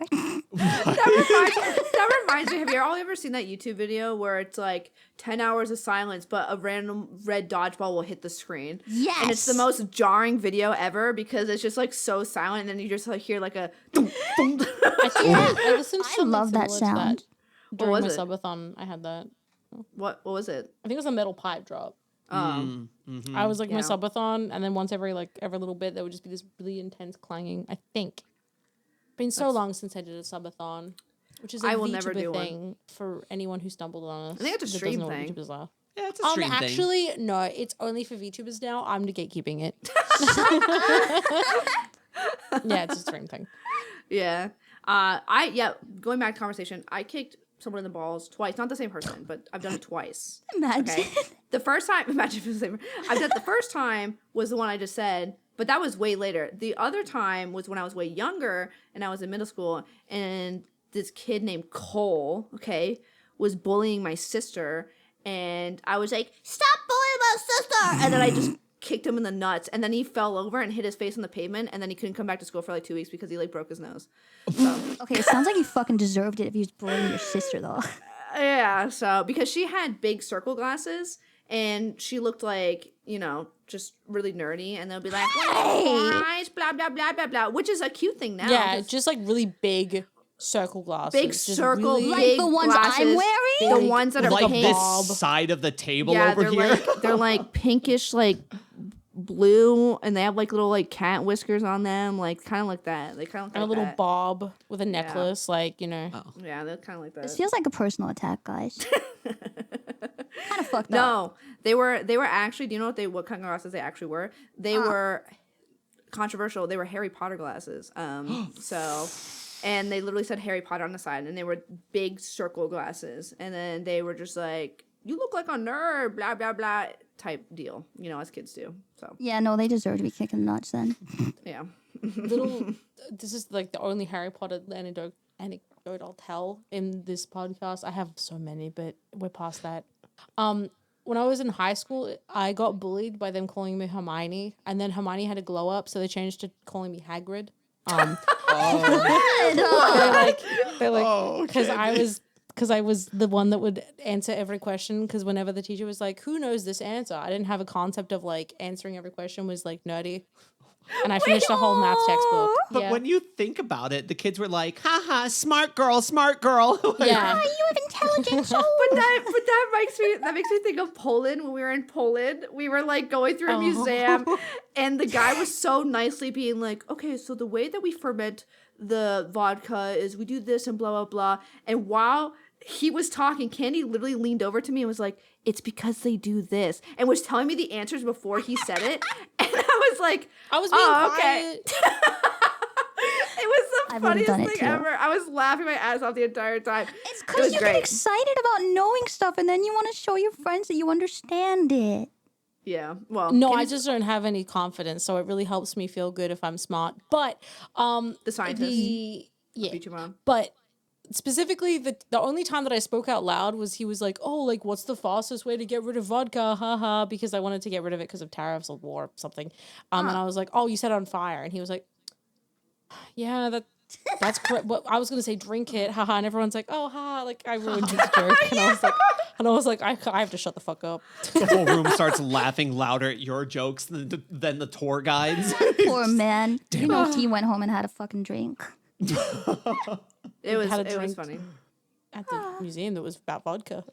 that reminds me, have you all ever seen that YouTube video where it's like 10 hours of silence, but a random red dodgeball will hit the screen? Yes. And it's the most jarring video ever because it's just like so silent, and then you just like hear like a dum, dum. I listened to I something love that similar to sound. during was my it? subathon. I had that. What was it? I think it was a metal pipe drop. Mm-hmm. I was like my Yeah. subathon, and then once every little bit, there would just be this really intense clanging. I think. Been so long since I did a subathon, which is a I will never VTuber do one. thing for anyone who stumbled on us. I think it's a that stream doesn't know what thing. VTubers are. Yeah, it's a stream thing. Actually, no, it's only for VTubers now. I'm the gatekeeping it. Yeah, it's a stream thing. Yeah. Going back to conversation, I kicked someone in the balls twice. Not the same person, but I've done it twice. Imagine. Okay. The first time, imagine if it was the same. The first time was the one I just said, but that was way later. The other time was when I was way younger and I was in middle school, and this kid named Cole, okay, was bullying my sister, and I was like, "Stop bullying my sister!" And then I just kicked him in the nuts, and then he fell over and hit his face on the pavement, and then he couldn't come back to school for like 2 weeks because he like broke his nose. So. Okay, it sounds like you fucking deserved it if you was bullying your sister, though. Yeah, so because she had big circle glasses and she looked like, just really nerdy, and they'll be like, eyes, blah, blah, blah, blah, blah, which is a cute thing now. Yeah, just like really big circle glasses. Big Just circle, really Like big the ones I'm glasses, wearing? the ones that are Like pink. this side of the table Yeah, over they're here. they're like pinkish, like blue, and they have like little like cat whiskers on them, like kind of like that. They kind of look and like a little that. bob with a necklace, like, Yeah, they're kind of like that. This feels like a personal attack, guys. Kind of fucked up. No, they were actually. Do you know what kind of glasses they actually were? They were controversial. They were Harry Potter glasses. And they literally said Harry Potter on the side, and they were big circle glasses. And then they were just like, "You look like a nerd," blah blah blah type deal. As kids do. So Yeah, no, they deserve to be kicking the nuts then. yeah. This is like the only Harry Potter anecdote I'll tell in this podcast. I have so many, but we're past that. When I was in high school, I got bullied by them calling me Hermione, and then Hermione had a glow up, so they changed to calling me Hagrid. They're like, because I was the one that would answer every question. Because whenever the teacher was like, "Who knows this answer?" I didn't have a concept of like answering every question was like nerdy, and I finished a whole math textbook. But Yeah. when you think about it, the kids were like, haha, smart girl, smart girl. Yeah. You have intelligence. But that makes me think of Poland. When we were in Poland, we were like going through a museum, and the guy was so nicely being like, "Okay, so the way that we ferment the vodka is we do this and blah blah blah." And while he was talking, Candii literally leaned over to me and was like, "It's because they do this," and was telling me the answers before he said it. And I was like, I was being okay. quiet. It was the I would've funniest done it thing too. ever. I was laughing my ass off the entire time. It's It because was you great. get excited about knowing stuff, and then you want to show your friends that you understand it. Yeah. Well, No, I Candii's just don't have any confidence, so it really helps me feel good if I'm smart. But the scientist. yeah, VchiBan. but specifically the only time that I spoke out loud was he was like, oh, like what's the fastest way to get rid of vodka? Haha, because I wanted to get rid of it because of tariffs or war or something. And I was like, oh, you set it on fire. And he was like, yeah, that's correct. Well, I was gonna say drink it, haha, and everyone's like, oh, haha, like I ruined his joke. And I was like, I have to shut the fuck up. The whole room starts laughing louder at your jokes than the tour guides. Poor man. You know, he went home and had a fucking drink. It was funny. At the museum that was about vodka.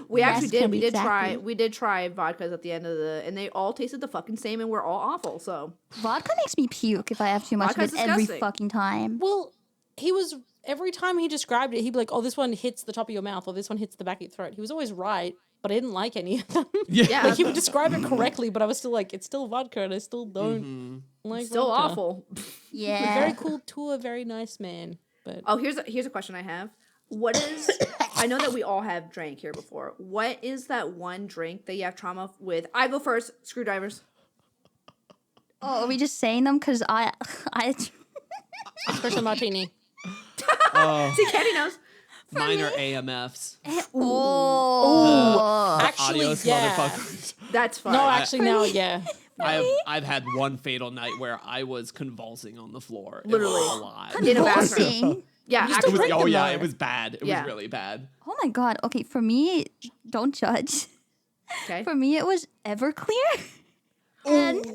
We actually did. Candy, exactly. We did try vodkas at the end of and they all tasted the fucking same, and we're all awful. So Vodka makes me puke if I have too much of Vodka's it every disgusting. fucking time. Well, every time he described it, he'd be like, oh, this one hits the top of your mouth, or this one hits the back of your throat. He was always right, but I didn't like any of them. yeah, Like, he would describe it correctly, but I was still like, it's still vodka, and I still don't like still vodka. awful. Yeah. Very cool tour, very nice man. But Oh, here's a question I have. What is? I know that we all have drank here before. What is that one drink that you have trauma with? I go first. Screwdrivers. Oh, are we just saying them? Because I espresso martini. See, Candii knows. Mine are AMFs. oh. Actually, Adios, yeah. motherfuckers. That's fine. No, actually, now, yeah. I've had one fatal night where I was convulsing on the floor. Literally. It was a lot. In a bathroom. Convulsing. Yeah, It actually. was, drink them, though. it was bad. It Yeah. was really bad. Oh my god. Okay, for me, don't judge. Okay. For me, it was Everclear. And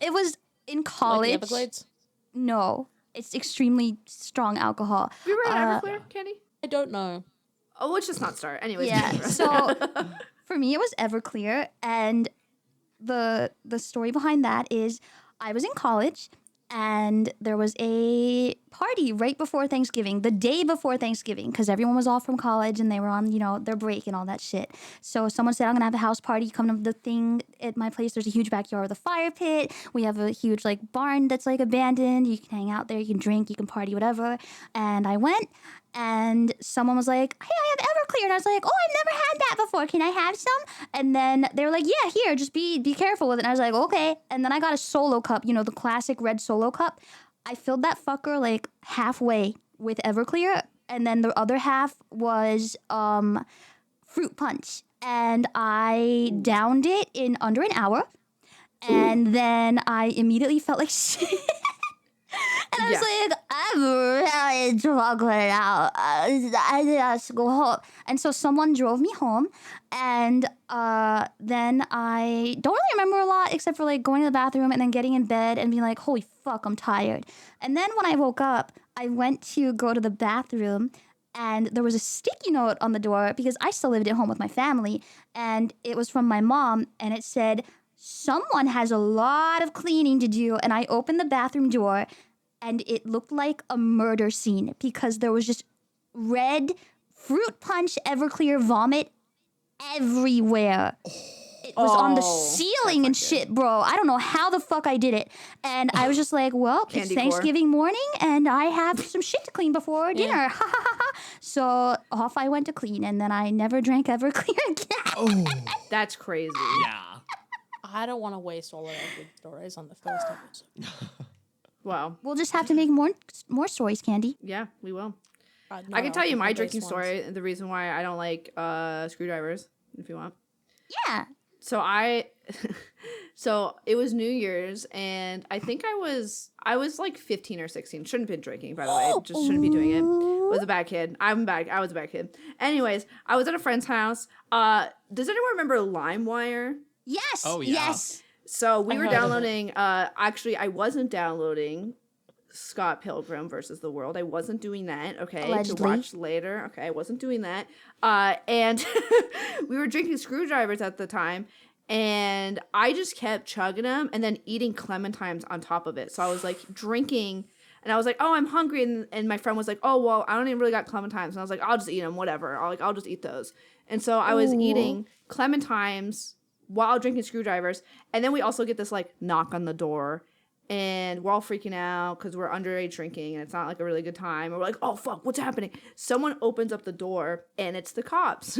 it was in Like college. the Everglades? No, it's extremely strong alcohol. You ever had Everclear, Candii? I don't know. Oh, let's just not start. Anyways. Yeah. So for me, it was Everclear, and the story behind that is I was in college, and there was a party right before Thanksgiving, the day before Thanksgiving, because everyone was off from college and they were on, their break and all that shit. So someone said, I'm going to have a house party. Come to the thing at my place. There's a huge backyard with a fire pit. We have a huge, barn that's, abandoned. You can hang out there. You can drink. You can party, whatever. And I went, and someone was like, hey, I have Everclear. And I was like, oh, I've never had that before. Can I have some? And then they were like, yeah, here, just be careful with it. And I was like, okay. And then I got a solo cup, the classic red solo cup. I filled that fucker halfway with Everclear, and then the other half was fruit punch. And I downed it in under an hour, and then I immediately felt like shit. And I was like, I'm really drunk right now. I just go home. And so someone drove me home, and then I don't really remember a lot except for going to the bathroom and then getting in bed and being like, holy fuck, I'm tired. And then when I woke up, I went to go to the bathroom, and there was a sticky note on the door because I still lived at home with my family, and it was from my mom, and it said, someone has a lot of cleaning to do. And I opened the bathroom door, and it looked like a murder scene because there was just red fruit punch Everclear vomit everywhere. It was on the ceiling and shit, bro. I don't know how the fuck I did it. And I was just like, well, it's Candy Thanksgiving morning, and I have some shit to clean before dinner. So off I went to clean, and then I never drank Everclear again. That's crazy. Yeah. I don't want to waste all of our good stories on the first episode. Wow. We'll just have to make more stories, Candii. Yeah, we will. No, I can tell you my the drinking best ones. story. The reason why I don't like screwdrivers, if you want. Yeah. So so it was New Year's, and I think I was 15 or 16. Shouldn't have been drinking, by the way. Just shouldn't be doing it. Was a bad kid. I was a bad kid. Anyways, I was at a friend's house. Does anyone remember LimeWire? Yes. Oh, yeah. Yes. So we I were heard of it. downloading. Actually, I wasn't downloading Scott Pilgrim versus the World. I wasn't doing that. Okay, Allegedly. to watch later. Okay, I wasn't doing that. And we were drinking screwdrivers at the time, and I just kept chugging them and then eating clementines on top of it. So I was drinking, and I was like, "Oh, I'm hungry," and my friend was like, "Oh, well, I don't even really got clementines," and I was like, "I'll just eat them, whatever. I'll just eat those." And so I was eating clementines while drinking screwdrivers, and then we also get this knock on the door, and we're all freaking out because we're underage drinking, and it's not a really good time. And we're like, oh fuck, what's happening? Someone opens up the door, and it's the cops.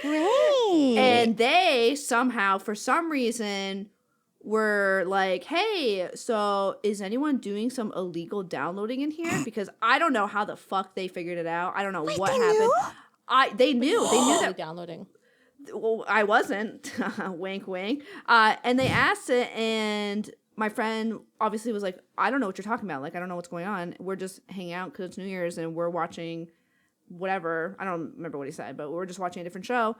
Great. And they somehow, for some reason, were like, hey, so is anyone doing some illegal downloading in here? Because I don't know how the fuck they figured it out. I don't know what happened. They knew that downloading. Well, I wasn't. Wink, wink. And they asked it, and my friend obviously was like, I don't know what you're talking about. Like, I don't know what's going on. We're just hanging out because it's New Year's, and we're watching whatever. I don't remember what he said, but we're just watching a different show.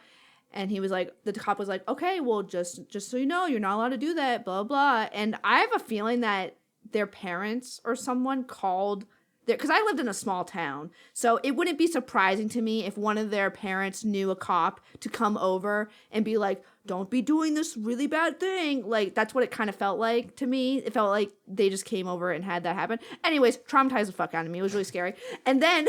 And he was like, the cop was like, okay, well, just so you know, you're not allowed to do that, blah, blah. And I have a feeling that their parents or someone called, because I lived in a small town. So it wouldn't be surprising to me if one of their parents knew a cop to come over and be like, don't be doing this really bad thing. Like, that's what it kind of felt like to me. It felt like they just came over and had that happen. Anyways, traumatized the fuck out of me. It was really scary. And then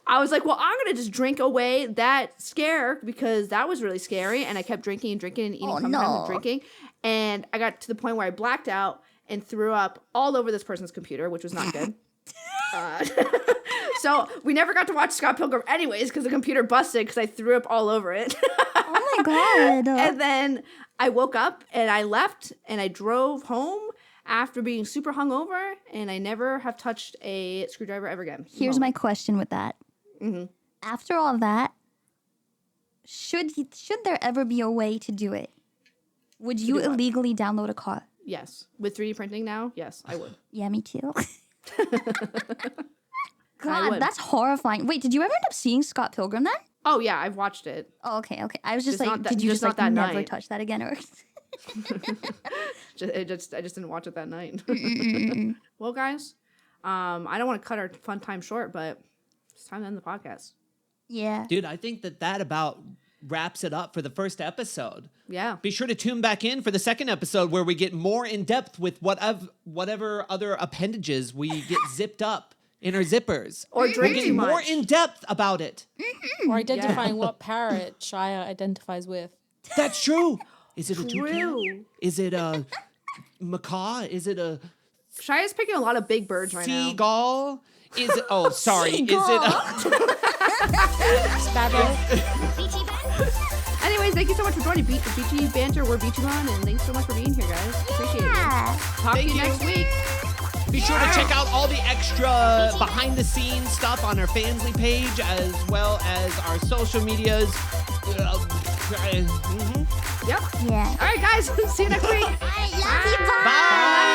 I was like, well, I'm going to just drink away that scare because that was really scary. And I kept drinking and drinking and eating sometimes and drinking. And I got to the point where I blacked out and threw up all over this person's computer, which was not good. So we never got to watch Scott Pilgrim anyways because the computer busted because I threw up all over it. Oh my god. And then I woke up and I left and I drove home after being super hungover, and I never have touched a screwdriver ever again. Here's my question with that. Mm-hmm. After all that, should there ever be a way to do it? Would you illegally download a car? Yes. With 3D printing now, yes, I would. Yeah, me too. I God, would. that's horrifying. Wait, did you ever end up seeing Scott Pilgrim then? Oh yeah, I've watched it. Oh, okay. I was just Just like, not that- did you just just not like that never night. touch that again? Or I just didn't watch it that night. Well, guys, I don't want to cut our fun time short, but it's time to end the podcast. yeah. Dude, I think that about wraps it up for the first episode. Yeah. Be sure to tune back in for the second episode where we get more in depth with whatever other appendages we get zipped up in our zippers. Or We'll drink get too more much. in depth about it. Or identifying what parrot Shia identifies with. That's true. Is it a toucan? True. Is it a macaw? Is it a Shia's picking a lot of big birds right now. seagull? Is it? Oh, sorry. Is it? Sparrow. Anyways, thank you so much for joining VchiBanter. We're VchiBan, and thanks so much for being here, guys. Appreciate it. Talk to Thank you you. next week. Be sure to check out all the extra behind-the-scenes stuff on our Fansly page, as well as our social medias. Yep. Yeah. All right, guys. See you next week. I love you. Bye.